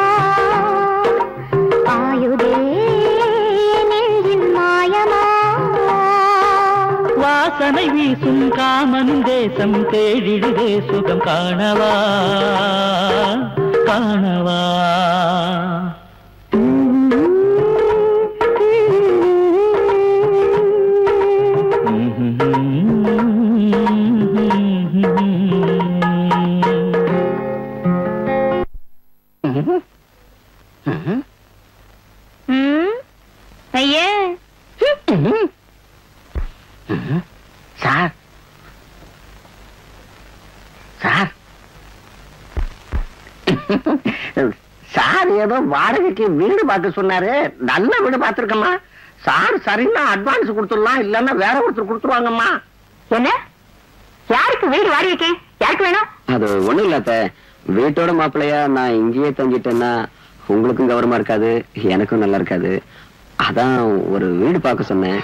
[SPEAKER 3] ஆயுதே நெஞ்சில் மாயமா
[SPEAKER 4] வாசனை வீசும் காமனும் தேசம் தேடிடுதே சுகம் காணவா காணவா
[SPEAKER 3] ஐயே
[SPEAKER 2] சார் சார் சார் ஏதோ வாடகைக்கு வீடு பார்க்க சொன்னாரு. நல்ல வீடு பார்த்திருக்கம்மா. சார் சரின்னா அட்வான்ஸ் கொடுத்துடலாம், இல்லன்னா வேற ஒருத்தர் கொடுத்துருவாங்கம்மா.
[SPEAKER 6] என்ன யாருக்கு வீடு வாடகைக்கு? யாருக்கு வேணும்?
[SPEAKER 2] அது ஒண்ணும் இல்ல, வீட்டோட மாப்பிள்ளையா நான் இங்கேயே தங்கிட்டேன்னா உங்களுக்கும் கௌரவமா இருக்காது, எனக்கும் நல்லா இருக்காது. அதான் ஒரு வீடு பார்க்க சொன்னேன்.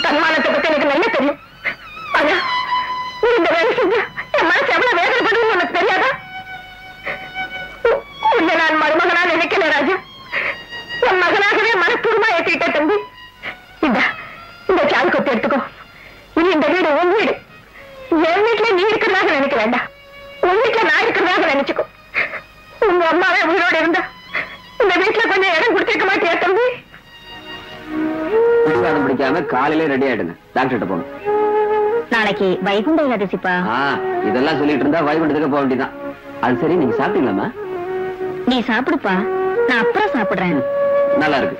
[SPEAKER 6] தன்மானத்தை பத்தி எனக்கு நல்லா தெரியும். ஆனா நீ இந்த வேலை செஞ்ச என் மனசு எவ்வளவு வேதனைப்படுதுன்னு உனக்கு தெரியாதா? உன்னை நான் மருமகனா நினைக்கல ராஜா. என் மகனாகவே மனப்பூர்வமா ஏற்றிட்ட தம்பி. இந்த சால் கொத்து எடுத்துக்கோ. இனி இந்த வீடு உன் வீடு. என் வீட்டுல நீ இருக்கிறதாக நினைக்க வேண்டாம், உன் வீட்டுல நான் இருக்கிறதாக நினைச்சுக்கோ. உங்க அம்மாவே உயிரோடு இருந்தா இந்த வீட்டுல கொஞ்சம் இடம் கொடுத்திருக்க மாட்டியா தம்பி?
[SPEAKER 2] பிடிக்காம காலையில ரெடி ஆயிடுங்க, டாக்டர் போகணும்.
[SPEAKER 6] நாளைக்கு வைகுண்ட ஏகாதசிப்பா.
[SPEAKER 2] இதெல்லாம் சொல்லிட்டு இருந்தா வைகுண்டத்துக்கு போக வேண்டியதான். அது சரி, நீங்க சாப்பிட்டீங்களாமா?
[SPEAKER 6] நீ சாப்பிடுப்பா, நான் அப்புறம் சாப்பிடுறேன்.
[SPEAKER 2] நல்லா இருக்கு,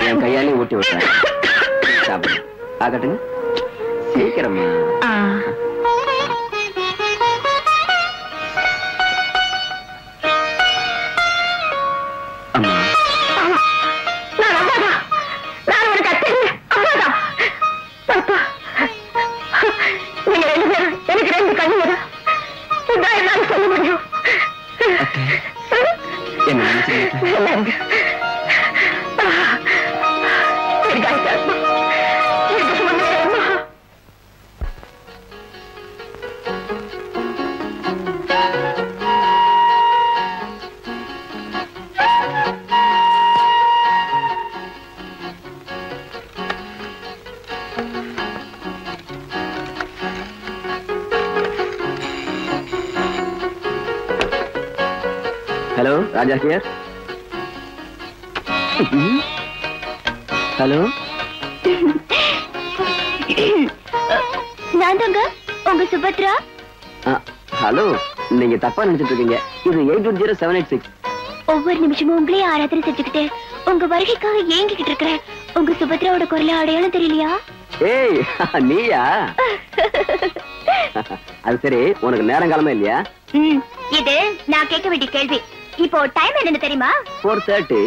[SPEAKER 2] என் கையாலே ஊட்டி விட்டேன். சாப்பிடு. ஆகட்டுங்க. சீக்கிரமா.
[SPEAKER 9] Hello, Raja here. Hello.
[SPEAKER 3] நான் தாங்க உங்க சுபத்ரா.
[SPEAKER 9] ஹலோ, நீங்க தப்பா நினைச்சிட்டு இருக்கீங்க. இது 810-786.
[SPEAKER 3] ஒவ்வொரு நிமிஷமும் உங்களே ஆராதனை செஞ்சுக்கிட்டு உங்க வருகைக்காக ஏங்கிக்கிட்டு இருக்கிறேன். உங்க சுபத்ராவோட குரல அடையாளம் தெரியலையா?
[SPEAKER 9] ஏய், நீயா? அது சரி, உனக்கு நேரங்காலமே இல்லையா?
[SPEAKER 3] இது நான் கேட்க வேண்டிய கேள்வி. இப்போ டைம் என்னன்னு தெரியுமா?
[SPEAKER 9] 4:30.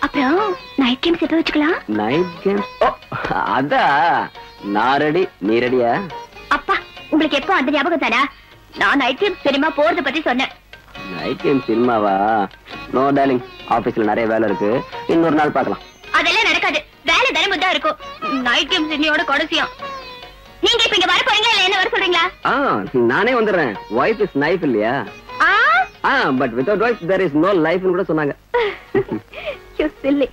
[SPEAKER 3] அப்புறம் நைட் கேம்ஸ் எப்ப வச்சுக்கலாம்?
[SPEAKER 9] Night games? அதா, நான் ரெடி. நீ ரெடியா?
[SPEAKER 3] அப்பா, உங்களுக்கு எப்போ அந்த ஞாபகம் தானா? நான் நைட் கேம்ஸ் சினிமா போறத பத்தி சொன்னேன்.
[SPEAKER 9] நைட் கேம் சினிமாவா? நோ டார்லிங், ஆபீஸ்ல நிறைய வேலை இருக்கு. இன்னொரு நாள் பார்க்கலாம்.
[SPEAKER 3] அதெல்லாம் நடக்காது. வேலை தினமும் தான் இருக்கும். நைட் கேம்ஸ் இன்னையோட கடைசியம். நீங்க இப்ப இங்க வர போறீங்களா இல்ல என்ன வர சொல்றீங்களா?
[SPEAKER 9] நானே வந்துடுறேன். வைஃப் இஸ் நைஃப் இல்லையா? But without wife there is no life கூட சொன்னாங்க.
[SPEAKER 3] You silly.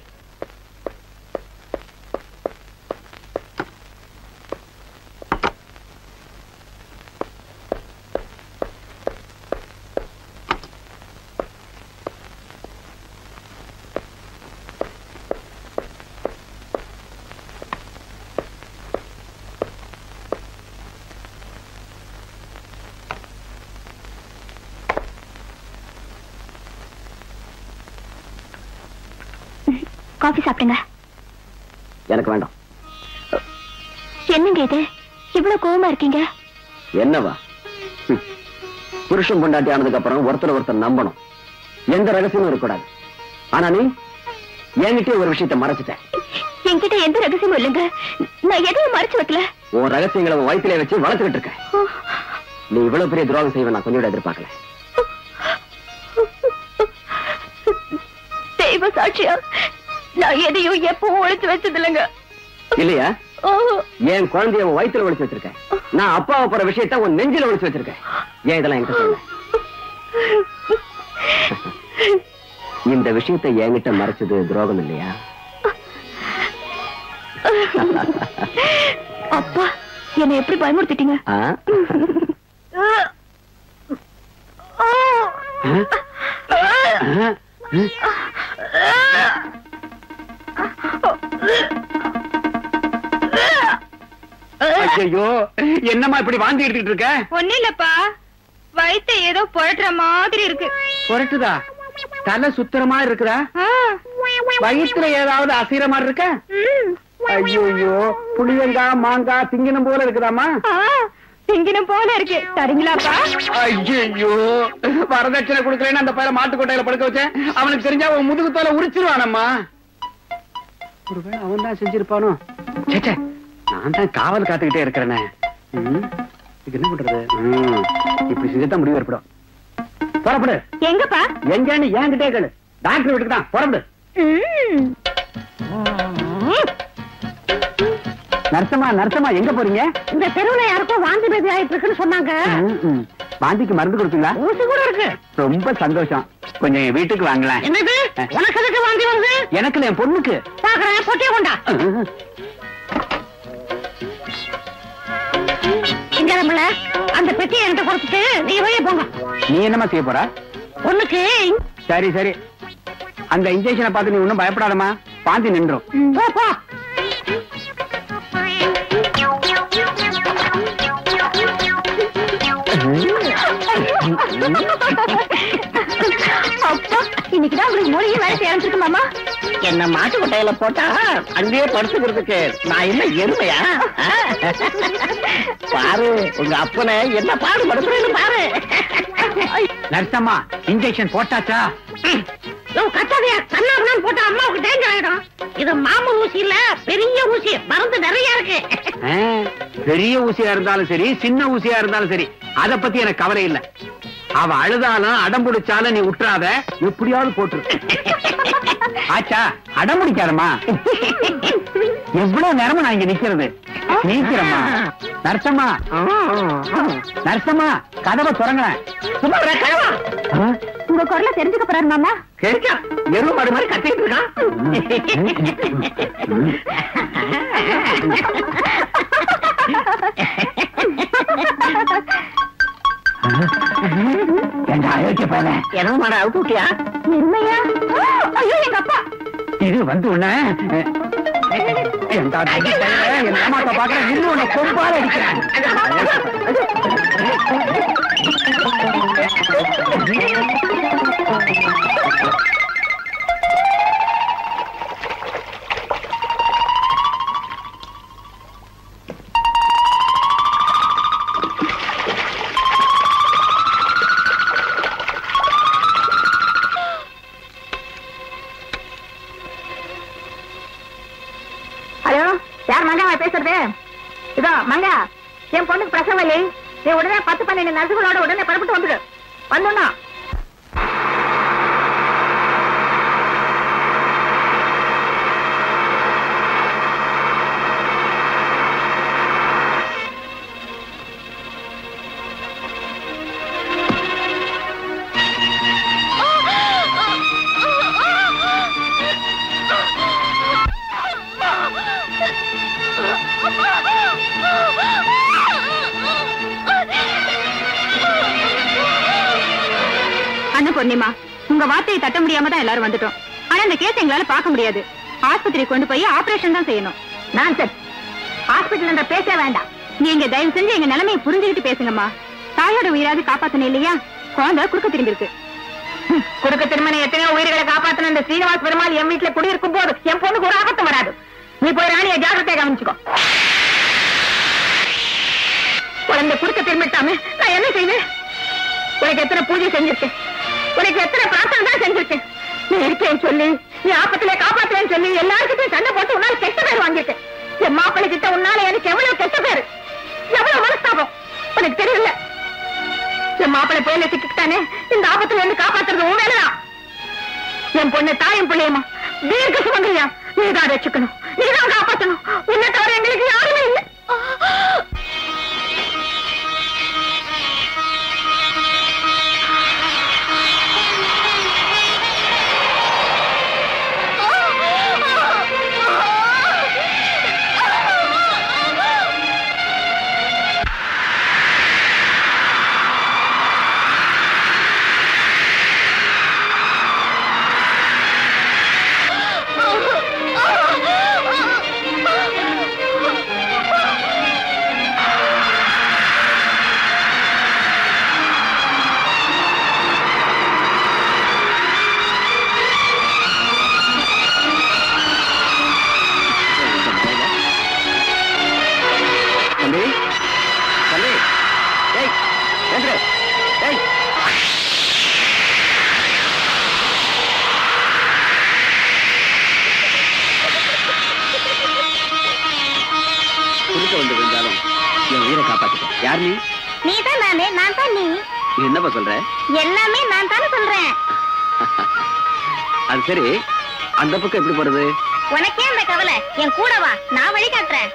[SPEAKER 3] காஃபி சாப்பிடுங்க.
[SPEAKER 9] எனக்கு வேண்டாம்.
[SPEAKER 3] என்னங்க இது இவ்வளவு கோவமா இருக்கீங்க?
[SPEAKER 9] என்னவா? புருஷன் பொண்டாட்டி ஆனதுக்கு அப்புறம் ஒருத்தர் நம்பணும். எந்த ரகசியமும் இருக்கக்கூடாது. ஆனா நீ என்கிட்ட ஒரு விஷயத்தை மறைச்சிட்டேன்.
[SPEAKER 3] என்கிட்ட எந்த ரகசியமும் இல்லைங்க. நான் எதையும் மறைச்சு வைக்கல.
[SPEAKER 9] உன் ரகசியங்களை வயிற்றிலே வச்சு வளர்த்துக்கிட்டு இருக்கேன். நீ இவ்வளவு பெரிய துரோகம் செய்வ நான் கொஞ்சம் எதிர்பார்க்கல.
[SPEAKER 3] தெய்வ சாட்சியா நான் எதையும் எப்பவும் ஒழிச்சு வச்சது இல்லைங்க.
[SPEAKER 9] இல்லையா? என் குழந்தைய வயிற்றுல ஒழிச்சு வச்சிருக்கேன். நான் அப்பாவை போற விஷயத்த உன் நெஞ்சில ஒழிச்சு வச்சிருக்கேன். ஏன் இதெல்லாம் என்கிட்ட சொல்ல? இந்த விஷயத்தை என்கிட்ட மறைச்சது துரோகம் இல்லையா?
[SPEAKER 3] அப்பா, என்னை எப்படி பயமுறுத்திட்டீங்க?
[SPEAKER 8] ஐயோ, என்னம்மா இப்படி வாந்தி எடுத்துட்டு இருக்க?
[SPEAKER 6] ஒண்ணு இல்லப்பா, வயித்தை ஏதோ புரட்டுற மாதிரி இருக்கு.
[SPEAKER 8] புரட்டுதா? தலை சுத்துற மாதிரி இருக்குதா? வயிற்றுல ஏதாவது அசைற மாதிரி இருக்க? ஐயோ, புளியங்காய் மாங்காய் திங்கினம் போல இருக்குதாமா?
[SPEAKER 6] திங்கினம் போல இருக்கு. சரிங்களாப்பா?
[SPEAKER 8] ஐயோ, வரதட்சணை கொடுக்கலன்னு அந்த பையல மாட்டுக்கொட்டையில படுக்க வச்சேன். அவனுக்கு தெரிஞ்சா அவன் முதுகு தோலை உரிச்சிருவானம்மா. ஒருவேளை அவன் தான் செஞ்சிருப்பானோ? சேச்சே, நான் தான் காவல் காத்துக்கிட்டே இருக்கிறேனே. இது என்ன பண்றது? இப்படி செஞ்சுதான் முடிவு ஏற்படும். புறப்படு.
[SPEAKER 6] எங்கப்பா?
[SPEAKER 8] எங்கன்னு என்கிட்டே கேளு. டாக்டர் வீட்டுக்கு தான். புறப்படு. நர்சமா எங்க போறீங்க?
[SPEAKER 6] இந்த தெருவுல யாருக்கும் வாந்தி பேதி ஆயிட்டு இருக்குன்னு சொன்னாங்க.
[SPEAKER 8] வாந்திக்கு மருந்து கொடுத்தீங்களா?
[SPEAKER 6] ஊசி கூட இருக்கு.
[SPEAKER 8] ரொம்ப சந்தோஷம். கொஞ்சம் என் வீட்டுக்கு வாங்கலாம்.
[SPEAKER 6] என்னது? உனக்கு எதுக்கு வாந்தி வருது?
[SPEAKER 8] எனக்கு என் பொண்ணுக்கு.
[SPEAKER 6] பாக்குறேன், பொட்டிய கொண்டா. சிங்கரமல, அந்த பெட்டியை என்கிட்ட கொடுத்துட்டு நீ வெளியே போங்க.
[SPEAKER 8] நீ என்னமா செய்ய போற?
[SPEAKER 6] பொண்ணுக்கு.
[SPEAKER 8] சரி சரி, அந்த இன்ஜெக்ஷனை பார்த்து நீ ஒன்னும் பயப்படாதமா. வாந்தி நின்றும்.
[SPEAKER 6] போ போ.
[SPEAKER 3] அப்பா, இன்னைக்குதான் உங்களுக்கு மொழியை வேலை செய்ய ஆரம்பிச்சிருக்கு மாமா.
[SPEAKER 2] என்ன மாட்டு கொட்டையில போட்டா அங்கேயே படுத்துக்கிறதுக்கு நான் என்ன எருமையா? பாரு உங்க அப்பனை என்ன பாடுபடுத்துறேன்னு பாரு.
[SPEAKER 8] நர்சம்மா இன்ஜெக்ஷன் போட்டாச்சா?
[SPEAKER 2] கட்டாதையா கண்ணாபுரம் போட்டா அம்மாவுக்கு டேஞ்சர் ஆயிடும். இது மாமூல் ஊசி இல்ல, பெரிய ஊசி, மருந்து நிறைய இருக்கு.
[SPEAKER 9] பெரிய ஊசியா இருந்தாலும் சரி, சின்ன ஊசியா இருந்தாலும் சரி, அத பத்தி எனக்கு கவலை இல்ல. அவ அழுதாலும் அடம் பிடிச்சாலும் நீ விட்டுறாத, எப்படியாவது போட்டுரு. ஆச்சா, அடம் பிடிக்காதம்மா. எவ்வளவு நேரமா நான் இங்க நிக்கிறது? நீக்கிறம்மா. நர்சம்மா, நர்சம்மா, கதவை திறங்க.
[SPEAKER 3] உங்க குரலை தெரிஞ்சுக்க போறாரு மாமா.
[SPEAKER 2] கேட்கா எருவு மாடு மாதிரி கத்திட்டு இருக்கான். எருவு மாடு அவுத்து விட்டியா?
[SPEAKER 3] எருமையா? ஐயோ எங்க அப்பா.
[SPEAKER 8] இது வந்து உன்ன பாக்குறேன், இன்னும் உன்னை கொம்பால அடிக்கிறேன்.
[SPEAKER 7] பேசுறது இதோ மங்கா, என் பொண்ணுக்கு பிரசவம் இல்லை. நீ உடனே 10-12 நர்சுகளோட உடனே புறப்பட்டு வந்துடு. வந்தோம்னா
[SPEAKER 3] பொன்னிமா, உங்க வார்த்தையை தட்ட முடியாம தான் எல்லாரும் வந்துட்டோம். ஆனா இந்த கேஸ் எங்களால பார்க்க முடியாது. ஆஸ்பத்திரி கொண்டு போய் ஆபரேஷன் தான் செய்யணும்.
[SPEAKER 7] நான் சார் ஹாஸ்பிட்டல் பேச வேண்டாம்.
[SPEAKER 3] நீங்க தயவு செஞ்சு எங்க நிலைமையை புரிஞ்சுக்கிட்டு பேசுங்கம்மா. தாயோட உயிராது காப்பாத்தணும் இல்லையா? குழந்தை குறுக்க திரும்பிருக்கு.
[SPEAKER 7] குறுக்க திருமணம் எத்தனையோ உயிர்களை காப்பாத்தணும். இந்த ஸ்ரீனிவாஸ் பெருமாள் என் வீட்டுல குடியிருக்கும் போது என் பொண்ணுக்கு ஒரு ஆபத்து வராது. நீ போய் ராணியை ஜாக்கிரதையா கவனிச்சுக்கோ. குழந்தை குறுக்க திரும்பிட்டாமே நான் என்ன செய்வேன்? உனக்கு எத்தனை பூஜை செஞ்சிருக்கேன், உனக்கு எத்தனை பிரார்த்தனை தான் செஞ்சிருக்கேன். நீ இருக்கேன்னு சொல்லி, நீ ஆபத்திலே காப்பாத்துறேன்னு சொல்லி எல்லாருக்கிட்டையும் சண்டை போட்டு உன்னால கெட்ட பேர் வாங்கிருக்கேன். என் மாப்பிள்ளை கிட்ட உன்னால எனக்கு எவ்வளவு கெட்ட பேரு, எவ்வளவு மனஸ்தாபம் உனக்கு தெரியல. என் மாப்பிள்ளை புயல சிக்கிட்டானே, இந்த ஆபத்துல இருந்து காப்பாத்துறது உன் வேலைதான். என் பொண்ணு தாயும் பிள்ளையமா தீர்க்க சுமங்கலியா, நீதான் ரட்சிக்கணும், நீதான் காப்பாற்றணும். உன்னை தவிர எங்களுக்கு யாருமே இல்லை.
[SPEAKER 3] நீதான் நானே, நான் தான் நீ.
[SPEAKER 9] என்னப்பா சொல்ற?
[SPEAKER 3] எல்லாமே நான் தானே சொல்றேன்.
[SPEAKER 9] அது சரி, அந்த பக்கம் எப்படி போறது?
[SPEAKER 3] உனக்கே அந்த கவலை, என் கூட வா, நான் வழி காட்டுறேன்.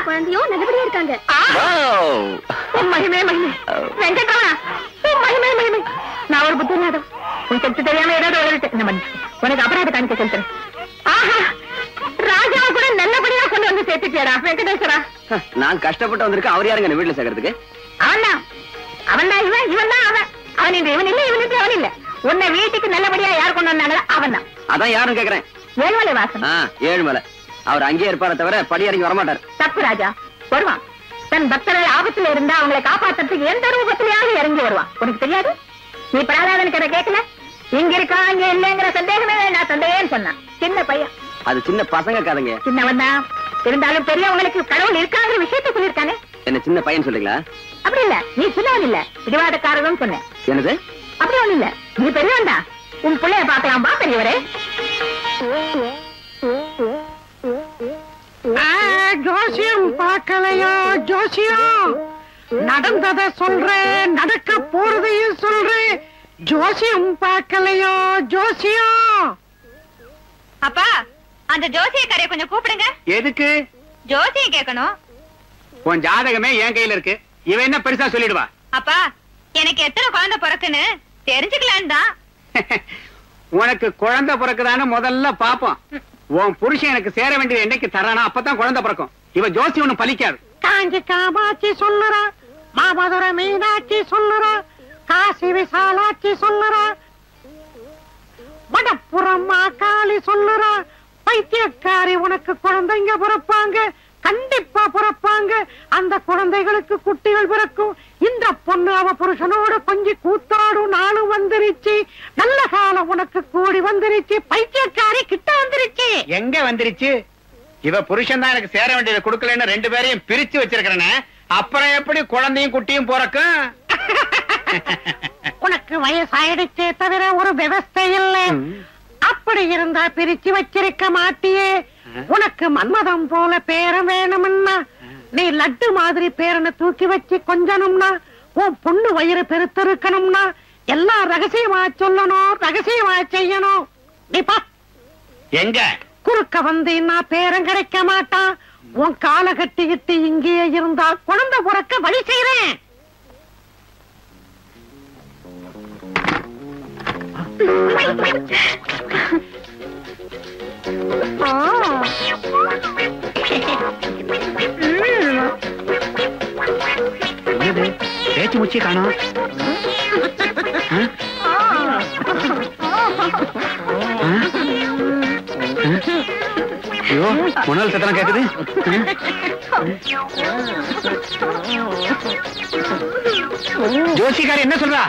[SPEAKER 3] குழந்தையும் நல்லபடியா இருக்காங்க.
[SPEAKER 7] மகிமே மகிமே வெங்கட்ரமணா, நான் ஒரு புத்தி இல்லாத உன் செத்து தெரியாம ஏதாவது வளர்த்து உனக்கு அபராத காணிக்க செலுத்துறேன். ஆஹா, ராஜா கூட நல்லபடியா கொண்டு வந்து சேர்த்துட்டியாடா வெங்கடேஸ்வரா.
[SPEAKER 2] நான் கஷ்டப்பட்டு வந்திருக்கேன். அவர் யாருங்க வீட்டுல சேர்க்கறதுக்கு?
[SPEAKER 7] அவன் தான் இவன், இவன் தான் அவன். அவன் இந்த இவன் இல்ல, இவனுக்கு அவன் இல்ல. உன்னை வீட்டுக்கு நல்லபடியா யார் கொண்டு வந்தாங்க? அவன் தான்.
[SPEAKER 2] அதான் யாரும் கேக்குறேன்.
[SPEAKER 7] ஏழுமலை வாசன்.
[SPEAKER 2] ஏழுமலை. அவர் அங்கேயே இருப்பார தவிர படி இறங்கி வரமாட்டார்.
[SPEAKER 7] தப்பு ராஜா, வருவான். தன் பக்தர்கள் ஆபத்துல இருந்தா அவங்களை காப்பாத்துறதுக்கு எந்த ரூபத்திலேயாவது இறங்கி வருவான். உனக்கு தெரியாது? நீ பிரகலாதன் கதை கேட்கல? இங்க இருக்கா அங்க இல்லங்கிற சந்தேகமே நான் சந்தேகம்னு சொன்னான். சின்ன பையன்.
[SPEAKER 2] அது சின்ன பசங்க கதைங்க.
[SPEAKER 7] சின்னவன் தான் இருந்தாலும் பெரியவங்களுக்கு கடவுள் இருக்காங்கிற விஷயத்த சொல்லியிருக்கானே.
[SPEAKER 2] என்ன சின்ன பையன் சொல்றீங்களா? அப்படி
[SPEAKER 7] இல்ல, நீ சின்னவன் இல்ல, பிடிவாதக்காரரும் சொன்னேன்.
[SPEAKER 2] என்னது?
[SPEAKER 7] அப்படி ஒண்ணு இல்ல, நீ பெரியவன் தான். உன் பிள்ளைய பாக்கலாம்பா பெரியவரே.
[SPEAKER 10] ஜோசியம் பார்க்கலையா? ஜோசியம் நடந்தத சொல்றேன், நடக்க போறதையும் சொல்றேன். ஜோசியம் பார்க்கலையா? ஜோசியம்.
[SPEAKER 3] அப்பா, அந்த ஜோசியக்காரைய கொஞ்சம் கூப்பிடுங்க.
[SPEAKER 9] எதுக்கு?
[SPEAKER 3] ஜோசியம் கேட்கணும்.
[SPEAKER 9] உன் ஜாதகமே என் கையில இருக்கு. இவன் என்ன பெருசா சொல்லிடுவா?
[SPEAKER 3] அப்பா, எனக்கு எத்தனை குழந்தை பிறக்குன்னு தெரிஞ்சுக்கலான்னு தான்.
[SPEAKER 9] உனக்கு குழந்தை பிறக்குதான்னு முதல்ல பாப்போம். உன் புருஷன் எனக்கு சேர வேண்டியது என்னைக்கு தரானா அப்பதான் குழந்தை பிறக்கும். இவ ஜோசி ஒண்ணு பலிக்காது.
[SPEAKER 10] காஞ்சி காமாட்சி சொல்லுறா, மாமதுரை மீனாட்சி சொல்லுறா, காசி விசாலாட்சி சொல்லுறா, மடப்புறம் காளி சொல்லுறா, பைத்தியக்காரி உனக்கு குழந்தைங்க பிறப்பாங்க, கண்டிப்பா பிறப்பாங்க. அந்த குழந்தைகளுக்கு குட்டிகள் பிறக்கும். இந்த பொண்ணு அவ புருஷனோட கொஞ்சி கூத்தாடும் நாளும் வந்துருச்சு. நல்ல காலம் உனக்கு கூடி வந்துருச்சு. பைத்தியக்காரி கிட்ட வந்துருச்சு.
[SPEAKER 9] எங்க வந்துருச்சு? இவ புருஷன் தான் எனக்கு சேர வேண்டியதை கொடுக்கலன்னு ரெண்டு பேரையும் பிரிச்சு வச்சிருக்கிறேன்னு. அப்புறம் எப்படி குழந்தையும் குட்டியும் பிறக்கும்?
[SPEAKER 10] உனக்கு வயசாயிடுச்சே தவிர ஒரு விவஸ்தை இல்ல. அப்படி இருந்தா பிரிச்சு வச்சிருக்க மாட்டியே. உனக்கு மன்மதம் போல பேரம் வேணும்னா நீ லட்டு மாதிரி பேரனை தூக்கி வச்சு கொஞ்சணும்னா, உன் பொண்ணு வயிறு பெருத்திருக்கணும்னா எல்லாம் ரகசியமா சொல்லணும், ரகசியமா செய்யணும். நீப்பா
[SPEAKER 9] எங்க
[SPEAKER 10] குறுக்க வந்தீன்னா பேரம் கிடைக்க மாட்டான். உன் காலை கட்டிக்கிட்டு இங்கேயே இருந்தா குழந்தை பிறக்க வழி செய்யறேன்.
[SPEAKER 9] பேச்சு முச்சி காணோம். ஐயோ, முன்னாள் சத்தம் கேக்குது. ஜோசிகாரி என்ன சொல்றா?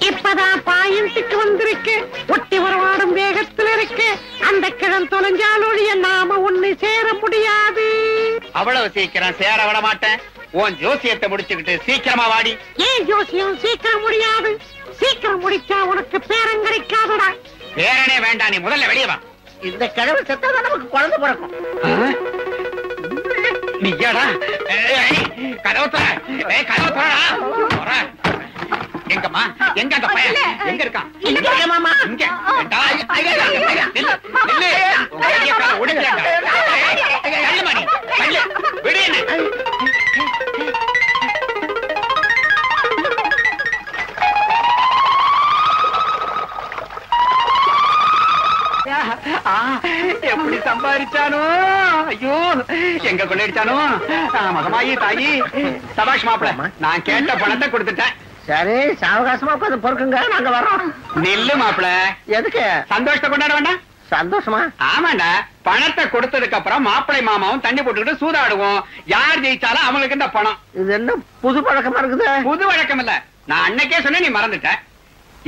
[SPEAKER 10] இப்பதான் பாயிண்ட்டுக்கு வந்திருக்கு. ஒட்டி உறவாடும் வேகத்தில் இருக்கு. அந்த கிழம் தொலைஞ்சாலொழிய நாம ஒண்ணு சேர முடியாது.
[SPEAKER 9] அவ்வளவு சீக்கிரம் சேர விட மாட்டேன். உன் ஜோசியத்தை முடிச்சுக்கிட்டு சீக்கிரமா வாடி.
[SPEAKER 10] ஏன் ஜோசியம் சீக்கிரம் முடியாது? சீக்கிரம் முடிச்சா உனக்கு பேரம் கிடைக்காதுடா.
[SPEAKER 9] பேரனே வேண்டாம், நீ முதல்ல வெளியே வா.
[SPEAKER 2] இந்த கிழமை செத்தாதான் நமக்கு குழந்தை பிறக்கும்.
[SPEAKER 9] நீயாடா? கதவு தர. எங்கம்மா? எங்க அந்த பையன்? எங்க இருக்கான்? இங்க. எப்படி சம்பாதிச்சானோ? ஐயோ, எங்க கொள்ளையடிச்சானோ? மகமாயி தாயி. சபாஷ் மாப்பிள, நான் கேட்ட பணத்தை கொடுத்துட்டேன்.
[SPEAKER 2] சரி, சாவகாசமா உட்காந்து பொறுக்குங்க, நாங்க வரோம்.
[SPEAKER 9] நில்லு மாப்பிள.
[SPEAKER 2] எதுக்கு?
[SPEAKER 9] சந்தோஷத்தை கொண்டாட வேண்டாம்?
[SPEAKER 2] சந்தோஷமா?
[SPEAKER 9] ஆமாண்டா. பணத்தை கொடுத்ததுக்கு அப்புறம் மாப்பிளை மாமாவும் தண்ணி போட்டுக்கிட்டு சூதாடுவோம். யார் ஜெயிச்சாலும் அவங்களுக்கு இந்த பணம்.
[SPEAKER 2] இது என்ன புது பழக்கமா இருக்குது?
[SPEAKER 9] புது வழக்கம் இல்ல. நான் அன்னைக்கே சொன்னேன், நீ மறந்துட்ட.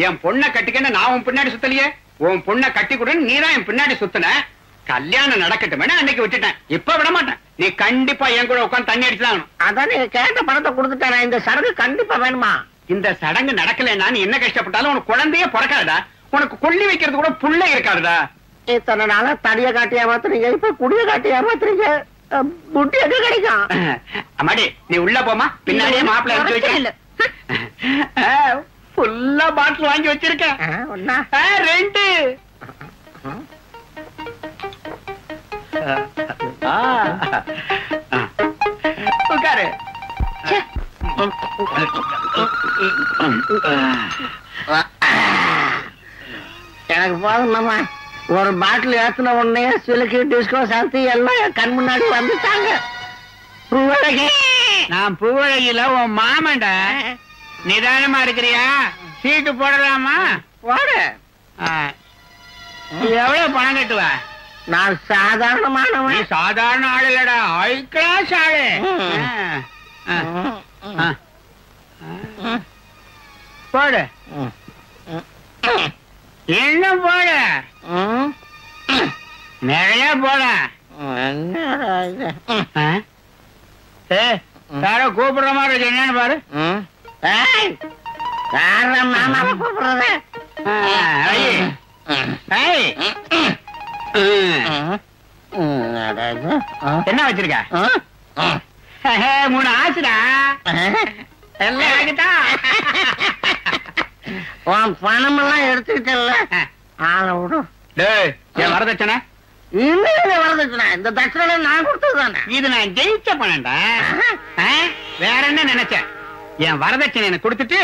[SPEAKER 9] என் பொண்ணை கட்டிக்கன்னு நான் உன் பின்னாடி சுத்தலையே. உன் பொண்ணை கட்டி கொடுன்னு நீதான் என் பின்னாடி சுத்தின. கல்யாணம் நடக்கட்டும் அன்னைக்கு விட்டுட்டேன். இப்ப விட மாட்டேன். நீ கண்டிப்பா என் கூட உட்காந்து தண்ணி அடிச்சுதான்.
[SPEAKER 2] அதான் நீங்க கேட்ட பணத்தை கொடுத்துட்டேன். இந்த சடங்கு கண்டிப்பா வேணுமா?
[SPEAKER 9] இந்த சடங்கு நடக்கலன்னா நீ என்ன கஷ்டப்பட்டாலும் உனக்கு குழந்தையே பிறக்காதா. உனக்கு கொள்ளி வைக்கிறது கூட புள்ள இருக்காதுடா.
[SPEAKER 2] இத்தனை நாளா தடிய காட்டி ஏமாத்துறீங்க, இப்ப குடிய காட்டி ஏமாத்துறீங்க. புட்டி எங்க கிடைக்கும்?
[SPEAKER 9] அம்மாடி, நீ உள்ள போமா. பின்னாடியே மாப்பிள்ளை எடுத்து வைக்க. ஃபுல்லா பாட்டில் வாங்கி வச்சிருக்கேன். ரெண்டு. உட்காரு.
[SPEAKER 2] எனக்கு போதும் மாமா. ஒரு பாட்டில் ஏத்தின உடனே சிலுக்கு டிஸ்கோ சாந்தி எல்லாம் கண் முன்னாடி வந்துட்டாங்க.
[SPEAKER 9] நான் பூவழகில உன் மாமன்டா. நிதானமா இருக்கிறியா? சீட்டு போடலாமா?
[SPEAKER 2] போடு.
[SPEAKER 9] எவ்வளவு பணம் கட்டுவ?
[SPEAKER 2] நான் சாதாரணமானவன்.
[SPEAKER 9] சாதாரண ஆள் இல்லடா, ஹை கிளாஸ் ஆளு. போடு. என்ன போடு? நிறைய போட. யாரோ கூப்பிடுற மாதிரி இருக்கு, என்னன்னு பாரு.
[SPEAKER 2] மாமாவை கூப்பிடுறது.
[SPEAKER 9] என்ன வச்சிருக்க? 3 ஆச்சுடா.
[SPEAKER 2] உன் பணமெல்லாம் எடுத்துக்கிட்டல, ஆளை விடும்.
[SPEAKER 9] என் வரதட்சணை
[SPEAKER 2] வரதட்சணை இந்த தட்சணை நான் கொடுத்ததுதானே.
[SPEAKER 9] இது நான் ஜெயிச்ச பணம்டா. வேற என்ன நினைச்சேன்? என் வரதட்சணை எனக்கு கொடுத்துட்டு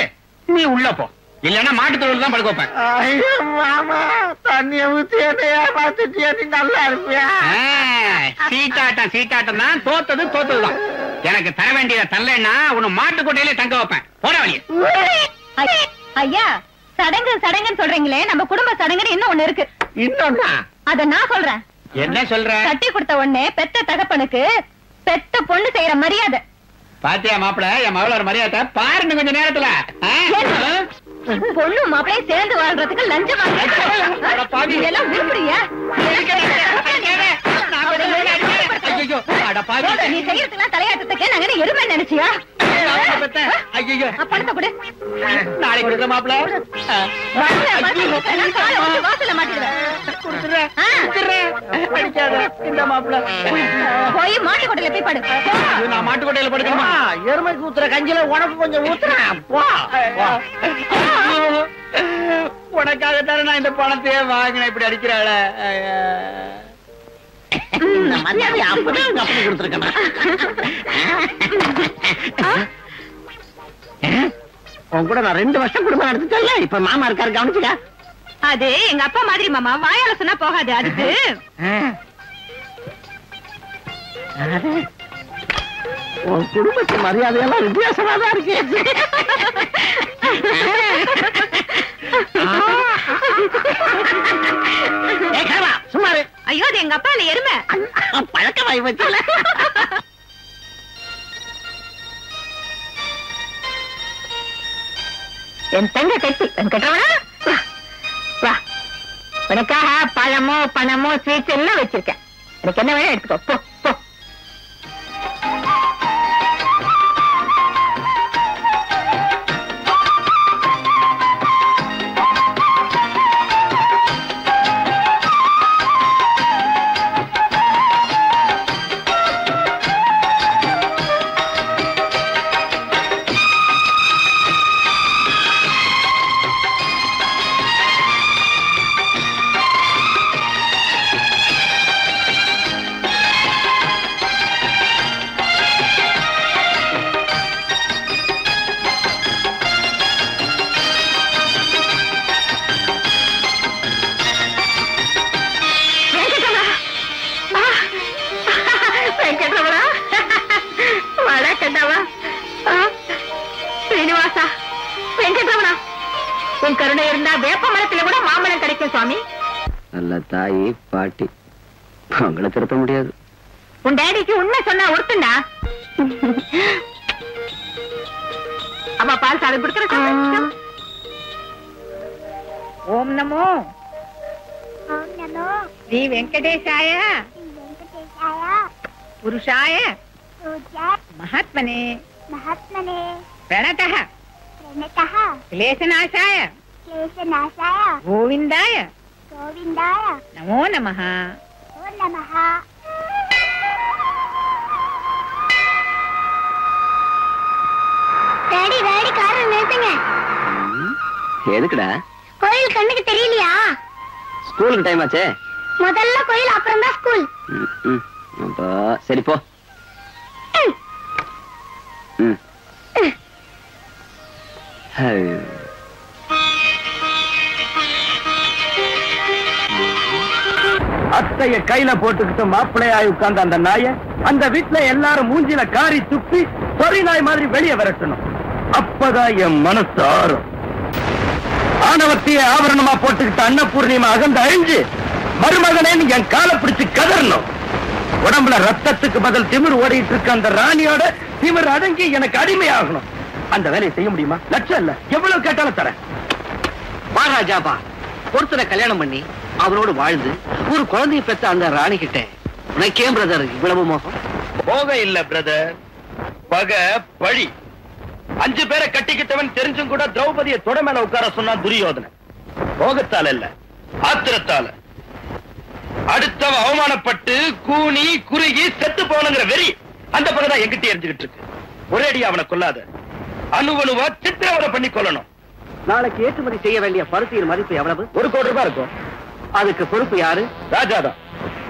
[SPEAKER 9] நீ உள்ள போ, இல்லன்னா மாட்டு தொழில் தான் படுக்க வைப்பேன்.
[SPEAKER 2] ஐயோ மாமா, தண்ணிய ஊத்தி என்ன ஏமாத்திட்டியா? நீ நல்லா இருப்பியா?
[SPEAKER 9] சீட்டாட்டம் தான். தோத்ததுதான். எனக்கு தர வேண்டியதை தரலன்னா உன்னை மாட்டுக்கோட்டையிலே தங்க வைப்பேன். போட வழி.
[SPEAKER 3] ஐயா, சடங்குன்னு சொல்றீங்களே, நம்ம குடும்ப சடங்குன்னு இன்னும் ஒண்ணு இருக்கு.
[SPEAKER 2] இன்னொன்னா?
[SPEAKER 3] அத நான் சொல்றேன்.
[SPEAKER 9] என்ன சொல்ற?
[SPEAKER 3] கட்டி கொடுத்த உடனே பெத்த தகப்பனுக்கு பெத்த பொண்ணு செய்யற மரியாதை.
[SPEAKER 9] பாத்தியா மாப்பிள்ள, என் மகளோட மரியாதை பாருங்க கொஞ்ச நேரத்துல.
[SPEAKER 3] பொண்ணு மாப்பிளையும் சேர்ந்து வாழ்றதுக்கு லஞ்சம் எல்லாம் விரும்புறியா? நீ செய்யறதுலாம் தலையாட்டத்துக்கே நாங்க எருமை நினைச்சியா? பணத்தை கொடு.
[SPEAKER 9] நாளைக்கு கொடுக்க மாப்பிள்ள.
[SPEAKER 3] வாசல மாட்டிடுவேன். போய் மாட்டுக்கோட்டையில போய் படு.
[SPEAKER 9] நான் மாட்டுக்கோட்டையில படுக்கணுமா?
[SPEAKER 2] எருமைக்கு ஊத்துற கஞ்சில உனக்கு கொஞ்சம் ஊத்துறேன்.
[SPEAKER 9] உனக்காகத்தானே நான் இந்த பணத்தையே வாங்கினேன். இப்படி அடிக்கிறாள.
[SPEAKER 2] மரியாதை அப்படியே அப்படி கொடுத்துருக்கேன். உன் கூட நான் 2 வருஷம் குடும்பம் நடத்திட்டேன்ல. இப்ப மாமா இருக்காரு, கவனிச்சுக்க.
[SPEAKER 3] அது எங்க அப்பா மாதிரி மாமா, வாயால சொன்னா போகாது. அதுக்கு
[SPEAKER 2] உன் குடும்பத்து மரியாதையெல்லாம் வித்தியாசமா தான் இருக்கு. சும்மாரு.
[SPEAKER 3] ஐயோ, அது எங்க அப்பா இல்ல, எருமை.
[SPEAKER 2] பழக்கமாயி வச்சுல.
[SPEAKER 7] என் தங்க கட்டி கட்டவனா? வா, உனக்காக பழமோ பணமோ ஸ்வீட்ஸ் எல்லாம் வச்சிருக்கேன். எனக்கு என்ன வேணும் எடுத்துக்கோ. போ போ.
[SPEAKER 2] நல்ல தாயி பாட்டி, அவங்களை திருத்த முடியாது.
[SPEAKER 7] உன் டேடிக்கு உண்மை சொன்னா ஒருத்தண்டா. அம்மா பால் சாதம் கொடுக்கற. ஓம் நமோ ஸ்ரீ வெங்கடேஷாய புருஷாய மகாத்மனே பிரணதः क्लेशनाशाय गोविंदाय नमो नमः.
[SPEAKER 3] டாடி டாடி காரை நிறுத்துங்க.
[SPEAKER 2] எதுக்குடா?
[SPEAKER 3] கோயில் கண்ணுக்கு தெரியலையா?
[SPEAKER 2] ஸ்கூலுக்கு டைம் ஆச்சே.
[SPEAKER 3] முதல்ல கோயில், அப்புறம் தான் ஸ்கூல்.
[SPEAKER 2] சரி போ. அத்தைய கையில போட்டுக்கிட்டு மாப்பிள்ளையாய் உட்கார்ந்த அந்த நாய அந்த வீட்டுல எல்லாரும் மூஞ்சில காரி துப்பி பொறி நாய் மாதிரி வெளியே விரட்டணும். அப்பதான் என் மனசு ஆறும். ஆணவத்தைய ஆவரணமா போட்டுக்கிட்ட அன்னபூர்ணிமா அகந்து அழிஞ்சு மருமகனேன்னு என் காலை பிடிச்சு கதறணும். உடம்புல ரத்தத்துக்கு பதில் திமிர் ஓடிட்டு இருக்க அந்த ராணியோட திமிர் அடங்கி எனக்கு அடிமையாகணும். அந்த வேலையை செய்ய முடியுமா? லட்சம் இல்ல, எவ்வளவு கேட்டாலும் தரேன்.
[SPEAKER 11] மகாராஜாபா ஒருத்தரை கல்யாணம் பண்ணி அவரோடு வாழ்ந்து ஒரு குழந்தைய பெற்ற அந்த ராணி கிட்ட உனக்கே பிரதர் இவ்வளவு மோகம்?
[SPEAKER 2] போக இல்ல பிரதர், பகை பழி. 5 பேரை கட்டிக்கிட்டவன் தெரிஞ்சும் கூட திரௌபதியை தொட மேல உட்கார சொன்னா துரியோதனன். போகத்தால இல்ல, ஆத்திரத்தால. அடுத்தவ அவமானப்பட்டு கூனி குறுகி செத்து போனங்கிற வெறி அந்த பகதான் எங்கிட்ட எரிஞ்சுக்கிட்டு இருக்கு. ஒரேடி அவனை கொல்லாத, அணுவணுவா சித்திரவதை பண்ணி கொல்லணும்.
[SPEAKER 11] நாளைக்கு ஏற்றுமதி செய்ய வேண்டிய பருத்தியின் மதிப்பு எவ்வளவு?
[SPEAKER 2] 1 கோடி ரூபாய் இருக்கும்.
[SPEAKER 11] அதுக்கு பொறுப்பு யாரு?
[SPEAKER 2] ராஜாதான்.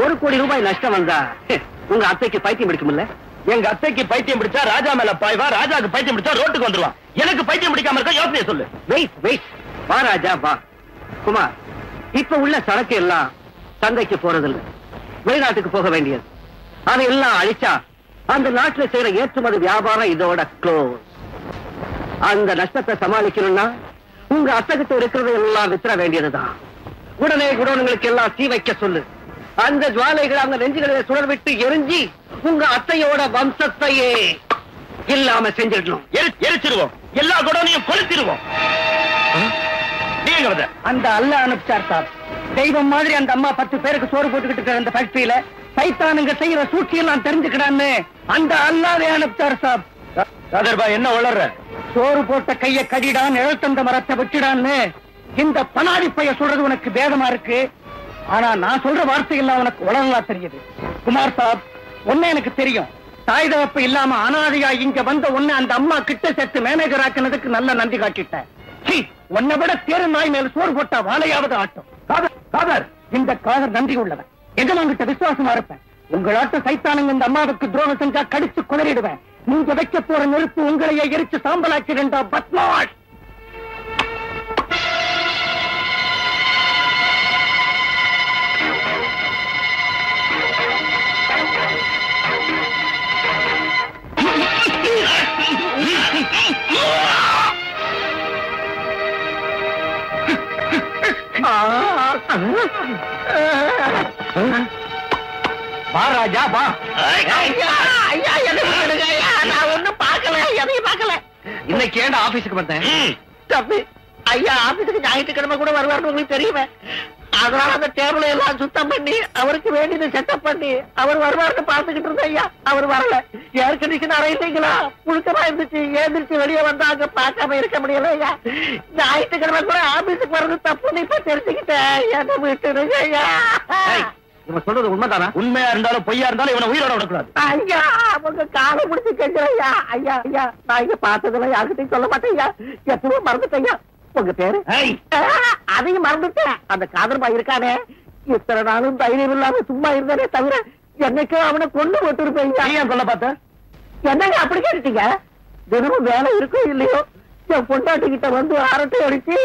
[SPEAKER 11] 1 கோடி ரூபாய் நஷ்டம் வந்தா உங்க அத்தைக்கு பைத்தியம் பிடிக்கும்ல?
[SPEAKER 2] எங்க அத்தைக்கு பைத்தியம் பிடிச்சா ராஜா மேல பாய்வா, ராஜாக்கு பைத்தியம் பிடிச்சா ரோட்டுக்கு வந்துருவான். எனக்கு பைத்தியம் பிடிக்காம இருக்க யோசனையை சொல்லு.
[SPEAKER 11] வெயிட் வா ராஜா வா. குமார், இப்ப உள்ள சரக்கு எல்லாம் சந்தைக்கு போறதில்லை, வெளிநாட்டுக்கு போக வேண்டியது. அதையெல்லாம் அழிச்சா அந்த நாட்டுல செய்யற ஏற்றுமதி வியாபாரம் இதோட க்ளோஸ். அந்த நஷ்டத்தை சமாளிக்கணும்னா உங்க அத்தகத்தை இருக்கிறத எல்லாம் வித்துற வேண்டியதுதான். உடனே குடோன்களுக்கு எல்லாம் தீ வைக்க சொல்லு. அந்த ஜுவாலைகள் அவங்க நெஞ்சுகளை சுடர் விட்டு எரிஞ்சி உங்க அத்தையோட வம்சத்தையே இல்லாம செஞ்சிடணும்.
[SPEAKER 2] எரிச்சிருவோம், எல்லா குடோனையும் கொளுத்திடுவோம்.
[SPEAKER 8] அந்த அல்ல அனுப்பிச்சார் சார். தெய்வம் மாதிரி அந்த அம்மா 10 பேருக்கு சோறு போட்டுக்கிட்டு இருக்கிற அந்த ஃபேக்டரியில சைத்தானுங்க செய்யற சூழ்ச்சியெல்லாம் தெரிஞ்சுக்கிறான்னு அந்த அல்லாவே அனுப்பிச்சார் சார்.
[SPEAKER 2] என்ன வளர்ற?
[SPEAKER 8] சோறு போட்ட கைய கடிடான், எழுத்தந்த மரத்தை விட்டுடான்னு இந்த பனாதி பைய சொல்றது உனக்கு பேதமா இருக்கு. ஆனா நான் சொல்ற வார்த்தையெல்லாம் உனக்கு உலகங்களா தெரியுது. குமார் சாப், ஒன்னு எனக்கு தெரியும். தாய் தகப்பு இல்லாம அனாதையா இங்க வந்த ஒண்ணு அந்த அம்மா கிட்ட சேர்த்து மேனேஜர் ஆக்கினதுக்கு நல்ல நன்றி காட்டிட்டேன். உன்னை விட தேரு நாய் மேல சோறு போட்டா வாழையாவது ஆட்டும். இந்த காதர் நன்றி உள்ளவன், எஜமான்கிட்ட விசுவாசமா இருப்பேன். உங்களாட்ட சைத்தானுங்க இந்த அம்மாவுக்கு துரோகம் செஞ்சா கடிச்சு குதறிடுவேன். நீங்க வைக்க போற நெருப்பு உங்களையே எரிச்சு சாம்பலாக்கிடுண்டா பத்மாஷ்.
[SPEAKER 2] வா ராஜா வா.
[SPEAKER 10] நான் ஒண்ணும் பாக்கல, எதையும் பாக்கல.
[SPEAKER 11] இன்னைக்கு ஏன்டா ஆபீஸுக்கு வந்தேன்?
[SPEAKER 10] தம்பி, ஐயா ஆபீஸுக்கு ஞாயிற்றுக்கிழமை கூட வருவார்னு உங்களுக்கு தெரியுமே. அதனால அந்த டேபிளை எல்லாம் சுத்தம் பண்ணி அவருக்கு வேண்டியது செட்டப் பண்ணி அவர் வருவார்னு பாத்துக்கிட்டு இருந்தேன். ஐயா அவர் வரல. Air condition அறையிட்டீங்களா? புழுக்கமா இருந்துச்சு. ஏந்திரிச்சு வெளியே வந்தாங்க, பார்க்காம இருக்க முடியல. ஐயா ஞாயிற்றுக்கிழமை கூட ஆபீஸுக்கு வர்றது தப்புன்னு இப்ப தெரிஞ்சுக்கிட்டேன். என்ன விட்டுருங்க ஐயா.
[SPEAKER 11] இவன் சொல்றது உண்மைதானா?
[SPEAKER 2] உண்மையா இருந்தாலும் பொய்யா இருந்தாலும் இவனை உயிரோட விடக்கூடாது.
[SPEAKER 10] ஐயா உங்க காலை பிடிச்சு கேட்கிறேன். ஐயா ஐயா ஐயா நான் இங்க பார்த்ததுல யாருக்கிட்டையும் சொல்ல மாட்டேன். ஐயா எப்பவும் மறந்துட்டேன். உங்க பேரு? அதையும் மறந்துட்டேன். அந்த காதர்பா இருக்கானே, இத்தனை நாளும் தைரியம் இல்லாம சும்மா இருந்தானே தவிர என்னைக்கும் அவனை கொண்டு போட்டு இருப்பேன்.
[SPEAKER 2] சொல்ல பார்த்த
[SPEAKER 10] என்னங்க அப்படி கேட்டீங்க? தினமும் வேலை இருக்கும் இல்லையோ என் பொண்டாட்டி கிட்ட வந்து அரட்டை அடிச்சு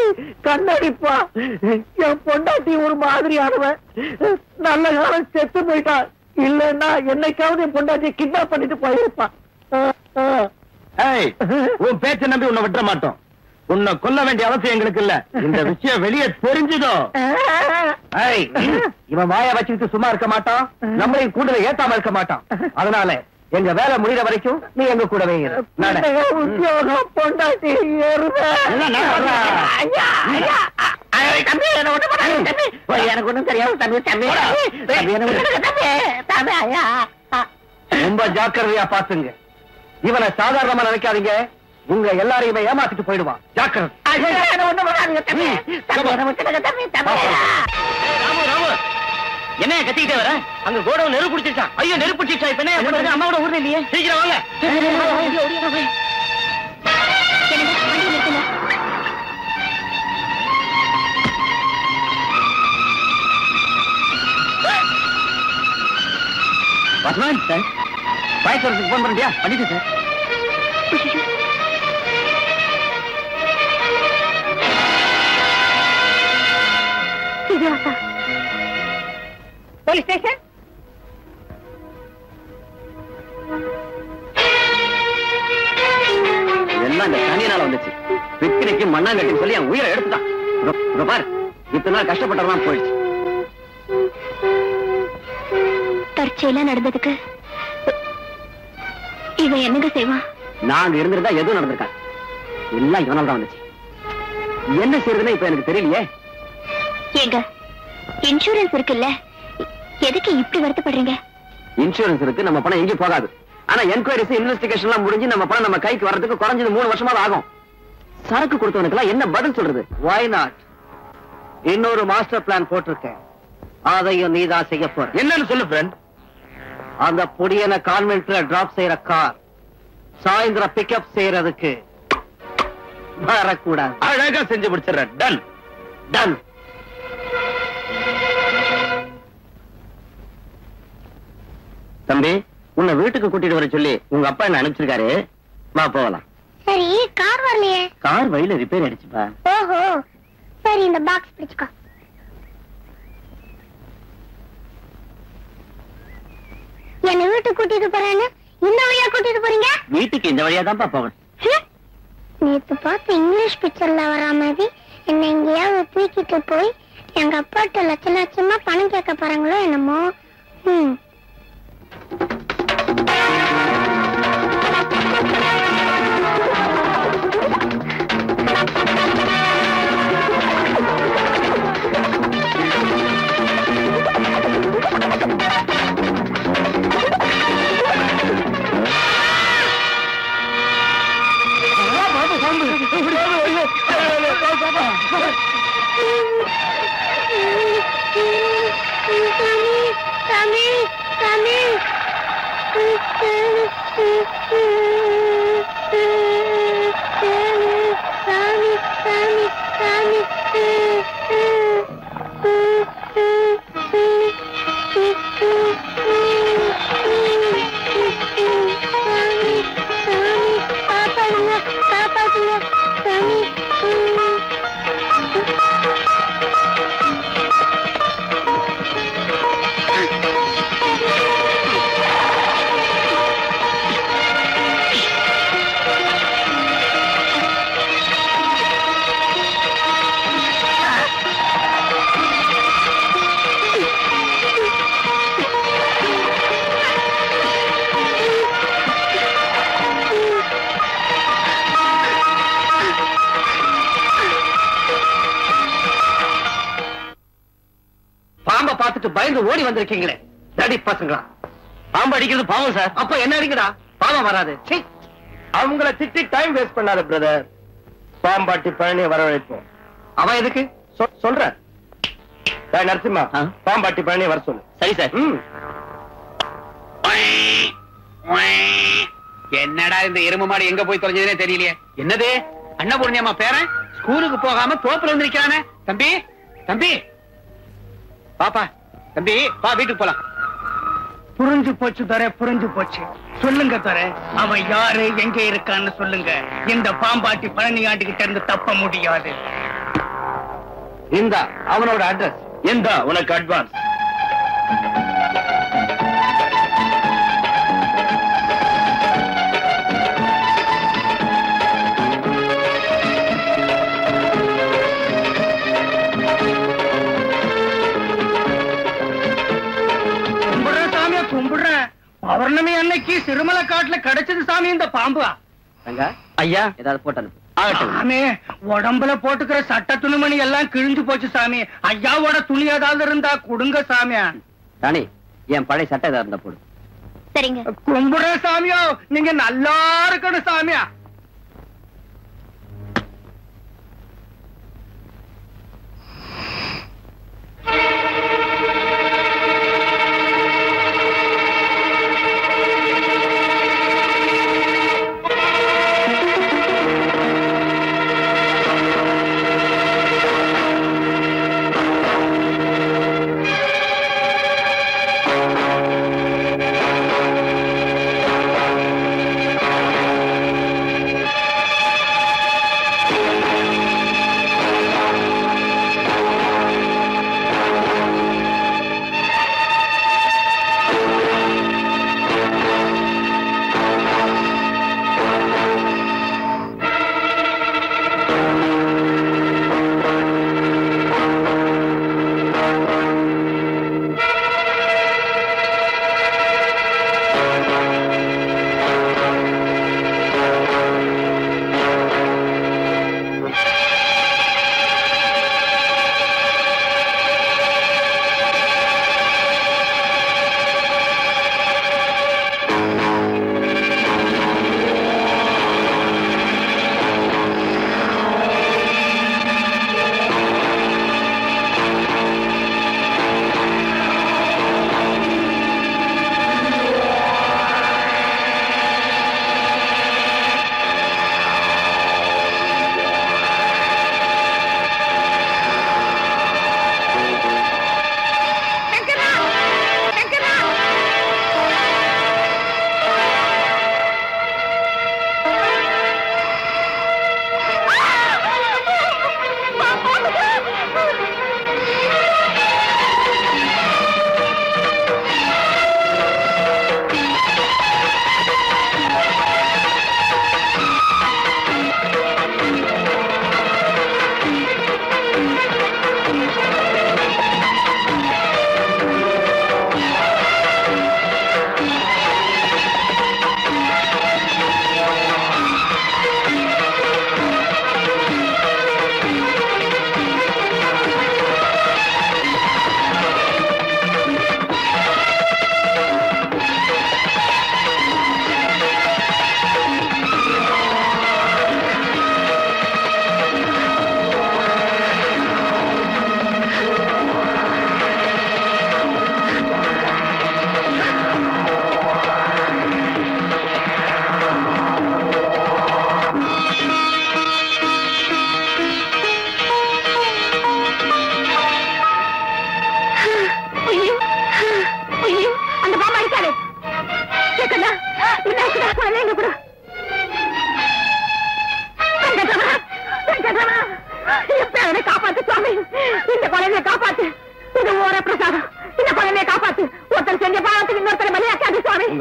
[SPEAKER 10] கண்ணடிப்பா. என் பொண்டாட்டி ஒரு மாதிரியானவன். நல்ல காலம் செத்து போயிட்டான். இல்லன்னா என்னைக்காவது என் பொண்டாட்டியை கிட்னாப் பண்ணிட்டு போயிருப்பான்.
[SPEAKER 2] உன் பேச்ச நம்பி உன்னை விட்டுற மாட்டோம். உன்னை கொல்ல வேண்டிய அவசியம் எங்களுக்கு இல்ல. இந்த விஷயம் வெளியே தெரிஞ்சதோ இவன் வாய வச்சுக்கிட்டு சும்மா இருக்க மாட்டான், நம்மளையும் கூடுதல் ஏத்தாம இருக்க மாட்டான். அதனால எங்க வேலை முடிகிற வரைக்கும் நீ எங்க கூடவே
[SPEAKER 10] உத்தியோகம் பொண்டாட்டி எனக்கு ஒண்ணும் தெரியாது தம்பி. தம்பி தம்பி ஐயா
[SPEAKER 2] ரொம்ப ஜாக்கிரதையா பாத்துங்க. இவனை சாதாரணமா நினைக்காதீங்க. உங்க எல்லாரையுமே ஏமாத்திட்டு போயிடுவான். ஜாக்கிரதை.
[SPEAKER 10] ஒண்ணு பண்ணாதீங்க தம்பி.
[SPEAKER 11] என்ன கத்திக்கிட்டே வர? அங்க கோடவுன் நெருப்பு பிடிச்சிருச்சான். ஐயோ நெருப்பு பிடிச்சிருச்சா? இப்ப என்ன அம்மாவோட ஊர்ல இல்லையே. சீக்கிரம் வாங்க.
[SPEAKER 2] பத்மன் சார், பயத்துறதுக்கு போன் பண்ணியா? பண்ணிட்டேன் சார்.
[SPEAKER 3] தேவாசா.
[SPEAKER 6] Police station.
[SPEAKER 11] எல்லாம் இந்த தனியனால வந்துச்சு. பிக்னிக்கு மண்ணாங்கட்டி சொல்லி என் உயிரை எடுத்துட்டான். பாரு, இத்தனை நாள் கஷ்டப்பட்டதான் போயிடுச்சு.
[SPEAKER 3] தற்செயலா நடந்ததுக்கு இவன் என்னங்க செய்வான்?
[SPEAKER 11] நாங்க இருந்திருந்தா எதுவும் நடந்திருக்காது. எல்லாம் இவனால தான் வந்துச்சு. என்ன செய்யறதுன்னு இப்ப எனக்கு தெரியலையே.
[SPEAKER 3] ஏங்க, இன்சூரன்ஸ் இருக்குல்ல, எதுக்கு இப்படி வருத்தப்படுறீங்க?
[SPEAKER 11] இன்சூரன்ஸ் இருக்கு, நம்ம பணம் எங்கேயும் போகாது. ஆனா என்கொயரிஸ் இன்வெஸ்டிகேஷன் எல்லாம் முடிஞ்சு நம்ம பணம் நம்ம கைக்கு வர்றதுக்கு குறைஞ்சது 3 வருஷமா ஆகும். சரக்கு கொடுத்தவனுக்கு என்ன பதில் சொல்றது? Why not? இன்னொரு மாஸ்டர் பிளான் போட்டிருக்கேன். அதையும் நீதான் செய்ய போற.
[SPEAKER 9] என்னன்னு சொல்லு ஃப்ரெண்ட்.
[SPEAKER 11] அந்த பொடியன கான்வென்ட்ல டிராப் செய்யற கார் சாயந்தரம் பிக்கப் செய்யறதுக்கு வரக்கூடாது.
[SPEAKER 9] அழகா செஞ்சு முடிச்சிடற. Done
[SPEAKER 11] done. தம்பி, உன்னை வீட்டுக்கு கூட்டிட்டு வர சொல்லி உங்க அப்பா என்ன அனுப்பிச்சிருக்காரு. வா போகலாம்.
[SPEAKER 3] சரி, கார் வரலையே.
[SPEAKER 11] கார் வழியில ரிப்பேர் ஆயிடுச்சுப்பா.
[SPEAKER 3] ஓஹோ, சரி, இந்த பாக்ஸ் பிடிச்சுக்கோ. என்ன வீட்டுக்கு கூட்டிட்டு போறேன்னு இந்த வழியா கூட்டிட்டு போறீங்க?
[SPEAKER 11] வீட்டுக்கு இந்த வழியா தான்ப்பா போகணும்.
[SPEAKER 3] நேத்து பார்த்து இங்கிலீஷ் பிக்சர்ல வரா மாதிரி என்ன எங்கேயாவது தூக்கிட்டு போய் எங்க அப்பாட்ட லட்சமா பணம் கேட்க போறாங்களோ என்னமோ.
[SPEAKER 11] பயந்து ஓடி வந்திருக்கீங்களே டடி பசங்களா. பாம்பு அடிக்கிறது பாவம் சார். அப்ப என்ன அடிக்கடா, பாவம் வராது.
[SPEAKER 9] அவங்கள திட்டி டைம் வேஸ்ட் பண்ணாத பிரதர். பாம்பாட்டி பழனியை வரவழைப்போம்.
[SPEAKER 11] அவன் எதுக்கு
[SPEAKER 9] சொல்ற? நரசிம்மா, பாம்பாட்டி பழனியை வர சொல்லு.
[SPEAKER 11] சரி சார்.
[SPEAKER 2] என்னடா இந்த எரும மாடு எங்க போய் தொலைஞ்சதுனே தெரியலையே. என்னது அன்னபூர்ணியம்மா பேரன் ஸ்கூலுக்கு போகாம தோப்புல வந்து நிக்கிறானே. தம்பி தம்பி பாப்பா, தம்பி வா, வீட்டுக்கு போலாம்.
[SPEAKER 8] புரிஞ்சு போச்சு தர, புரிஞ்சு போச்சு. சொல்லுங்க தர, அவன் யாரு, எங்க இருக்கான்னு சொல்லுங்க. இந்த பாம்பாட்டி பழனி ஆண்டுகிட்ட இருந்து தப்ப முடியாது.
[SPEAKER 11] இந்த அவனோட அட்ரஸ்
[SPEAKER 9] எந்த உனக்கு அட்வான்ஸ்.
[SPEAKER 8] பௌர்ணமி அன்னைக்கு சிறுமலை காட்டுல கிடைச்சது சாமி இந்த பாம்பு.
[SPEAKER 11] ஐயா ஏதாவது போட்டு
[SPEAKER 8] சாமி, உடம்புல போட்டுக்கிற சட்ட துணிமணி எல்லாம் கிழிஞ்சு போச்சு சாமி. ஐயாவோட துணி ஏதாவது இருந்தா கொடுங்க சாமி.
[SPEAKER 11] ராணி, என் பழைய சட்டை ஏதாவது இருந்தா போடு.
[SPEAKER 3] சரிங்க.
[SPEAKER 8] கும்பிடுற சாமியோ, நீங்க நல்லா இருக்கணும் சாமியா.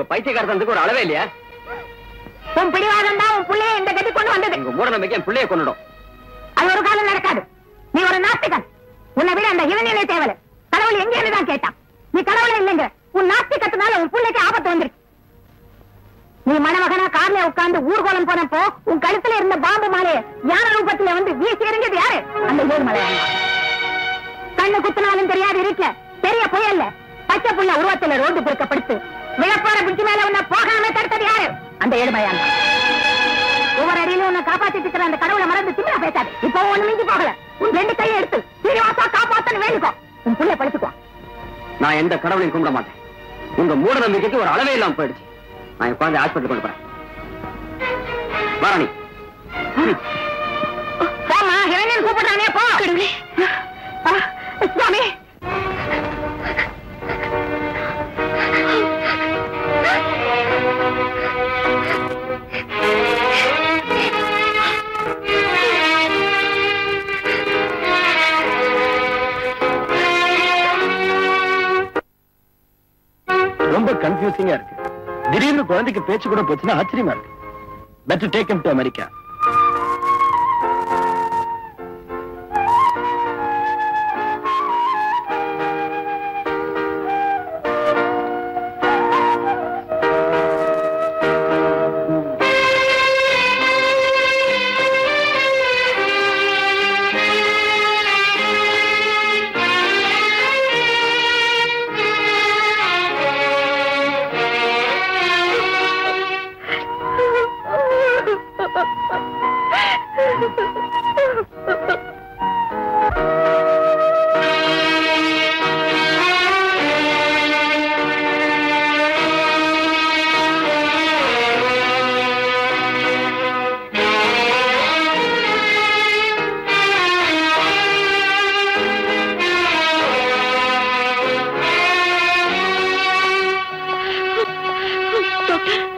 [SPEAKER 11] உங்க பைத்தியக்காரத்தனத்துக்கு ஒரு அளவே இல்லையா?
[SPEAKER 6] உன் பிடிவாதம் தான் உன் பிள்ளைய இந்த கட்டி கொண்டு வந்தது.
[SPEAKER 11] உங்க மூட நம்பிக்கை என் பிள்ளைய கொண்டுடும்.
[SPEAKER 6] அது ஒரு காலம் நடக்காது. நீ ஒரு நாஸ்திகன். உன்னை விட அந்த இவனிலே தேவல. கடவுள் எங்கேன்னு தான் கேட்டான். நீ கடவுளே இல்லைங்க. உன் நாஸ்திகத்தினால உன் பிள்ளைக்கு ஆபத்து வந்துருக்கு. நீ மணமகனா கார்ல உட்கார்ந்து ஊர்கோலம் போனப்போ உன் கழுத்துல இருந்த பாம்பு மாலைய யானை ரூபத்துல வந்து வீசி எறிஞ்சது யாரு? அந்த ஏழுமலையான். கண்ணு குத்துனாலும் தெரியாது இருக்கல. பெரிய புயல்ல பச்சை புள்ள உருவத்துல ரோடு பெருக்கப்படுத்து விழப்பார பிடிச்சு மேல உன்னை போகாம தடுத்தது யாரு? அந்த ஏழுமலையான். ஒவ்வொரு அடியிலும் உன்னை காப்பாத்திட்டு இருக்கிற அந்த கடவுளை மறந்து சின்ன பேசாது. இப்போ ஒண்ணு மிஞ்சி போகல. உன் 2 கையை எடுத்து சீனிவாசா காப்பாத்தன்னு வேண்டிக்கோ. உன் புள்ளைய படுத்துக்கோ.
[SPEAKER 11] நான் எந்த கடவுளையும் கும்பிட மாட்டேன். உங்க மூட நம்பிக்கைக்கு ஒரு அளவே இல்லாம போயிடுச்சு. நான் என் குழந்தை ஹாஸ்பிட்டல் கொண்டு போறேன். வாராணி
[SPEAKER 6] போமா, இளைஞன் கூப்பிடுறானே போ. சுவாமி
[SPEAKER 11] ரொம்ப கன்ஃபியூசிங்கா இருக்கு. திடீர்னு குழந்தைக்கு பேச்சு கூட போச்சுன்னா ஆச்சரியமா இருக்கு. Better take him to America.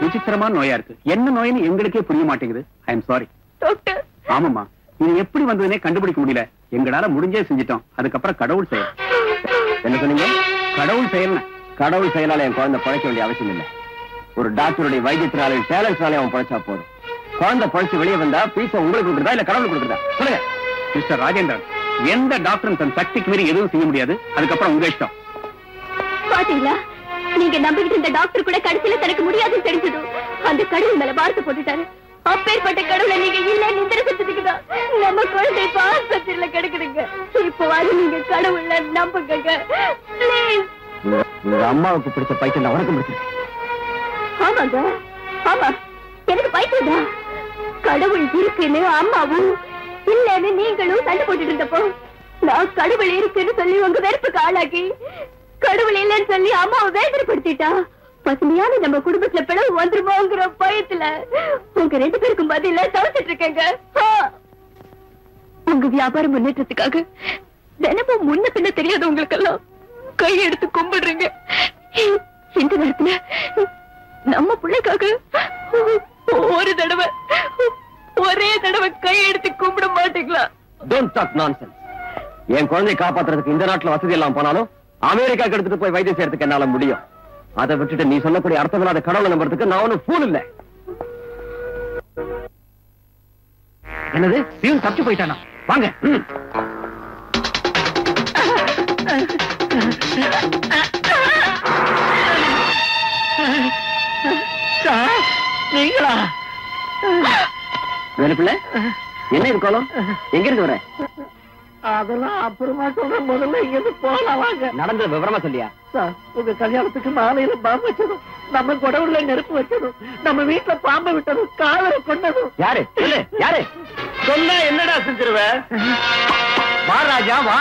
[SPEAKER 11] விசித்திரமான நோயா இருக்கு. என்ன நோயின்னு எங்களுக்கே புரிய மாட்டேங்குது. ஐ எம் சாரி. ஆமாமா, இது எப்படி வந்ததுன்னே கண்டுபிடிக்க முடியல. எங்களால முடிஞ்சே செஞ்சிட்டோம். அதுக்கப்புறம் கடவுள் செயல். என்ன சொன்னீங்க? கடவுள் செயல். கடவுள் செயலால என் குழந்தை பழைக்க வேண்டிய அவசியம் இல்லை. ஒரு டாக்டருடைய வைத்தியத்தினாலே டேலண்ட்னாலே அவன் பழைச்சா போதும். குழந்தை பழைச்சு வெளியே வந்தா பீஸ உங்களுக்கு கொடுக்குறதா இல்ல கடவுள் கொடுக்குறதா? சொல்லுங்க மிஸ்டர் ராஜேந்திரன். எந்த டாக்டரும் தன் சக்திக்கு மீறி எதுவும் செய்ய முடியாது. அதுக்கப்புறம் உங்க இஷ்டம்.
[SPEAKER 3] பாத்தீங்களா, நீங்க நம்பிக்கிட்டு இந்த டாக்டர் கூட கடைசியில தனக்கு முடியாதுன்னு தெரிஞ்சது. அந்த கடவுள் மேல வார்த்தை போட்டுட்டாரு. அப்பேற்பட்ட கடவுளை நீங்க இல்லன்னு நிரூபிச்சதுக்குதான் நம்ம குழந்தை இப்ப ஆஸ்பத்திரியில கிடக்குதுங்க. இப்போ அது நீங்க கடவுள நம்புங்க.
[SPEAKER 11] உங்க அம்மாவுக்கு பிடிச்ச பைத்தியம் தான் உனக்கு பிடிச்சது.
[SPEAKER 3] ஆமாங்க, ஆமா, எனக்கு பைத்தியம் தான். கடவுள் இருக்குன்னு அம்மாவும் இல்லன்னு நீங்களும் சண்டை போட்டுட்டு இருந்தப்போ நான் கடவுள் இருக்குன்னு சொல்லி உங்க வெறுப்புக்கு ஆளாக்கி கடவுள் இல்லன்னு சொல்லி அம்மாவை வேதனைப்படுத்திட்டா. பசுமையான நம்ம குடும்பத்துல பிளவு வந்துருமோங்கிற பயத்துல உங்க 2 பேருக்கும் பதில தவிச்சிட்டு இருக்கேங்க. உங்க வியாபார முன்னேற்றத்துக்காக தினமும் முன்ன பின்ன தெரியாதவங்களுக்கெல்லாம் கையெடுத்து கும்பிடுறீங்க. இந்த நேரத்துல நம்ம பிள்ளைக்காக ஒரே தடவை கையெடுத்து கும்பிட மாட்டீங்களா?
[SPEAKER 11] Don't talk nonsense. என் குழந்தையை காப்பாத்துறதுக்கு இந்த நாட்டுல வசதி எல்லாம் போனாலும் அமெரிக்காக்கு எடுத்துட்டு போய் வைத்தியம் செய்யறதுக்கு என்னால முடியும். அதை விட்டுட்டு நீ சொல்லக்கூடிய அர்த்தமில்லாத கடவுளை நம்புறதுக்கு நான் ஒன்னும் ஃபூல் இல்ல. என்னது சிவன் தப்பிச்சு போயிட்டானா? வாங்க. நீங்களா? வேலுப்பிள்ளை, என்ன இது கோலம்? எங்க இருக்கு வர?
[SPEAKER 10] அதெல்லாம் அப்புறமா சொல்றேன். முதல்ல இங்கிருந்து போலாம் வாங்க.
[SPEAKER 11] நடந்த விவரமா சொல்லியா?
[SPEAKER 10] சார், உங்க கல்யாணத்துக்கு மாலையில பாம்பு வச்சதும், நம்ம குடவுல நெருப்பு வச்சதும், நம்ம வீட்டுல பாம்பு விட்டதும், காதல கொண்டதும்
[SPEAKER 11] யாரு? சொல்லு யாரு? சொன்னா என்னடா செஞ்சிருவ? வா ராஜா வா.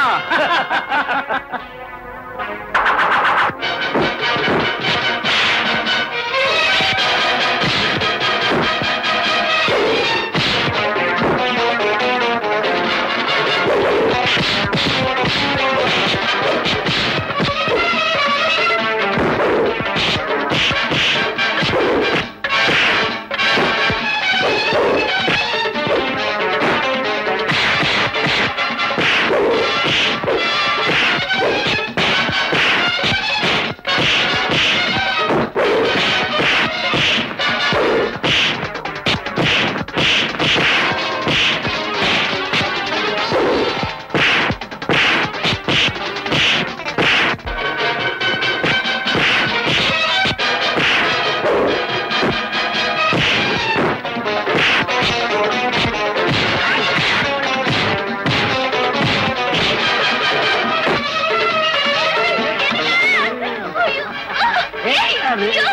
[SPEAKER 2] முடியாது.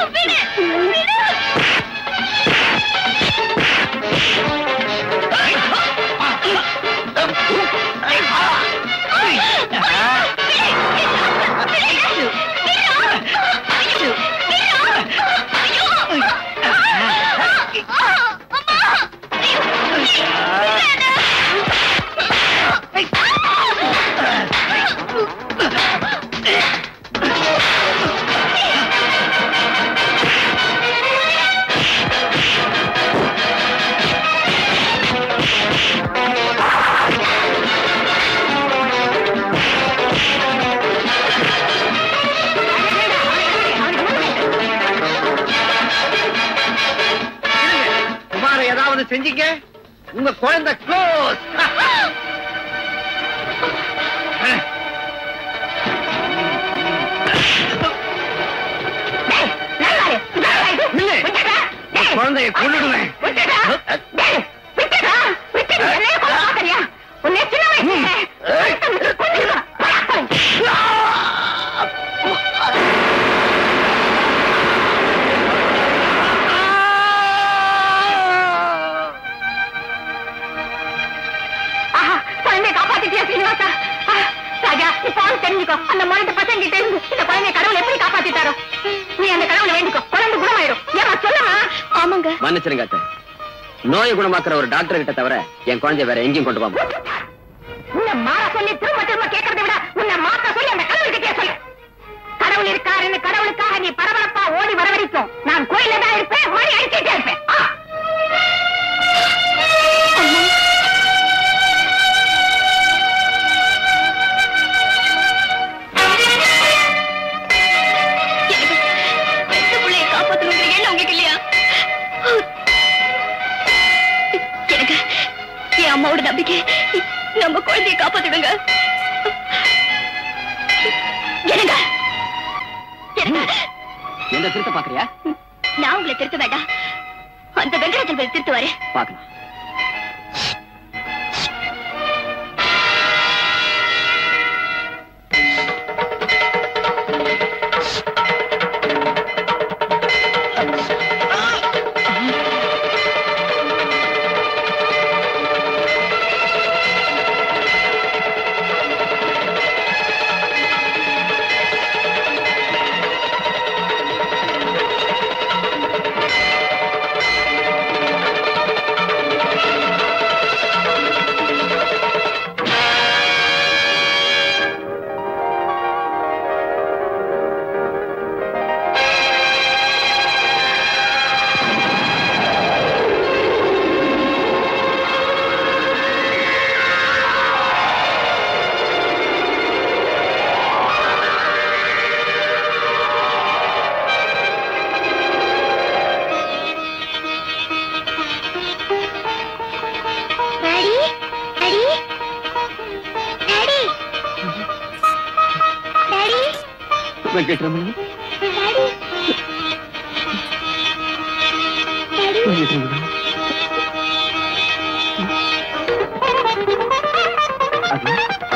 [SPEAKER 2] செஞ்சீங்க உங்க குழந்தை க்ளோஸ். குழந்தைய கொண்டுடுவேன்.
[SPEAKER 6] அந்த முறைத்த பசங்க கிட்ட இருந்து இந்த குழந்தைய கடவுள் எப்படி காப்பாத்திட்டாரோ நீ அந்த கடவுளை வேண்டிக்கோ, குழந்தை குணமாயிடும். ஏமா சொல்லுமா? ஆமாங்க.
[SPEAKER 11] மன்னிச்சிருங்க அத்தை, நோயை குணமாக்குற ஒரு டாக்டர் கிட்ட தவிர என் குழந்தைய வேற எங்கேயும் கொண்டு போக
[SPEAKER 6] உன்னை மாற சொல்லி திரும்ப திரும்ப கேட்கறதை விட உன்னை மாத்த சொல்லி அந்த கடவுள் கிட்டே சொல்லு. கடவுள் இருக்காருன்னு கடவுளுக்காக நீ பரபரப்பா ஓடி வர வரைக்கும் நான் கோயில தான் இருப்பேன், மணி அடிச்சுட்டே இருப்பேன். அம்மாவோட நம்பிக்கை நம்ம குழந்தையை காப்பாத்திடுங்க.
[SPEAKER 11] என்ன திருத்த பாக்குறியா?
[SPEAKER 3] நான் உங்களை திருத்த வேண்டாம், அந்த வெங்கடாச்சலம் திருத்து வரேன்.
[SPEAKER 11] பாக்கலாம். வெங்கட்ரமணா,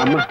[SPEAKER 11] அம்மா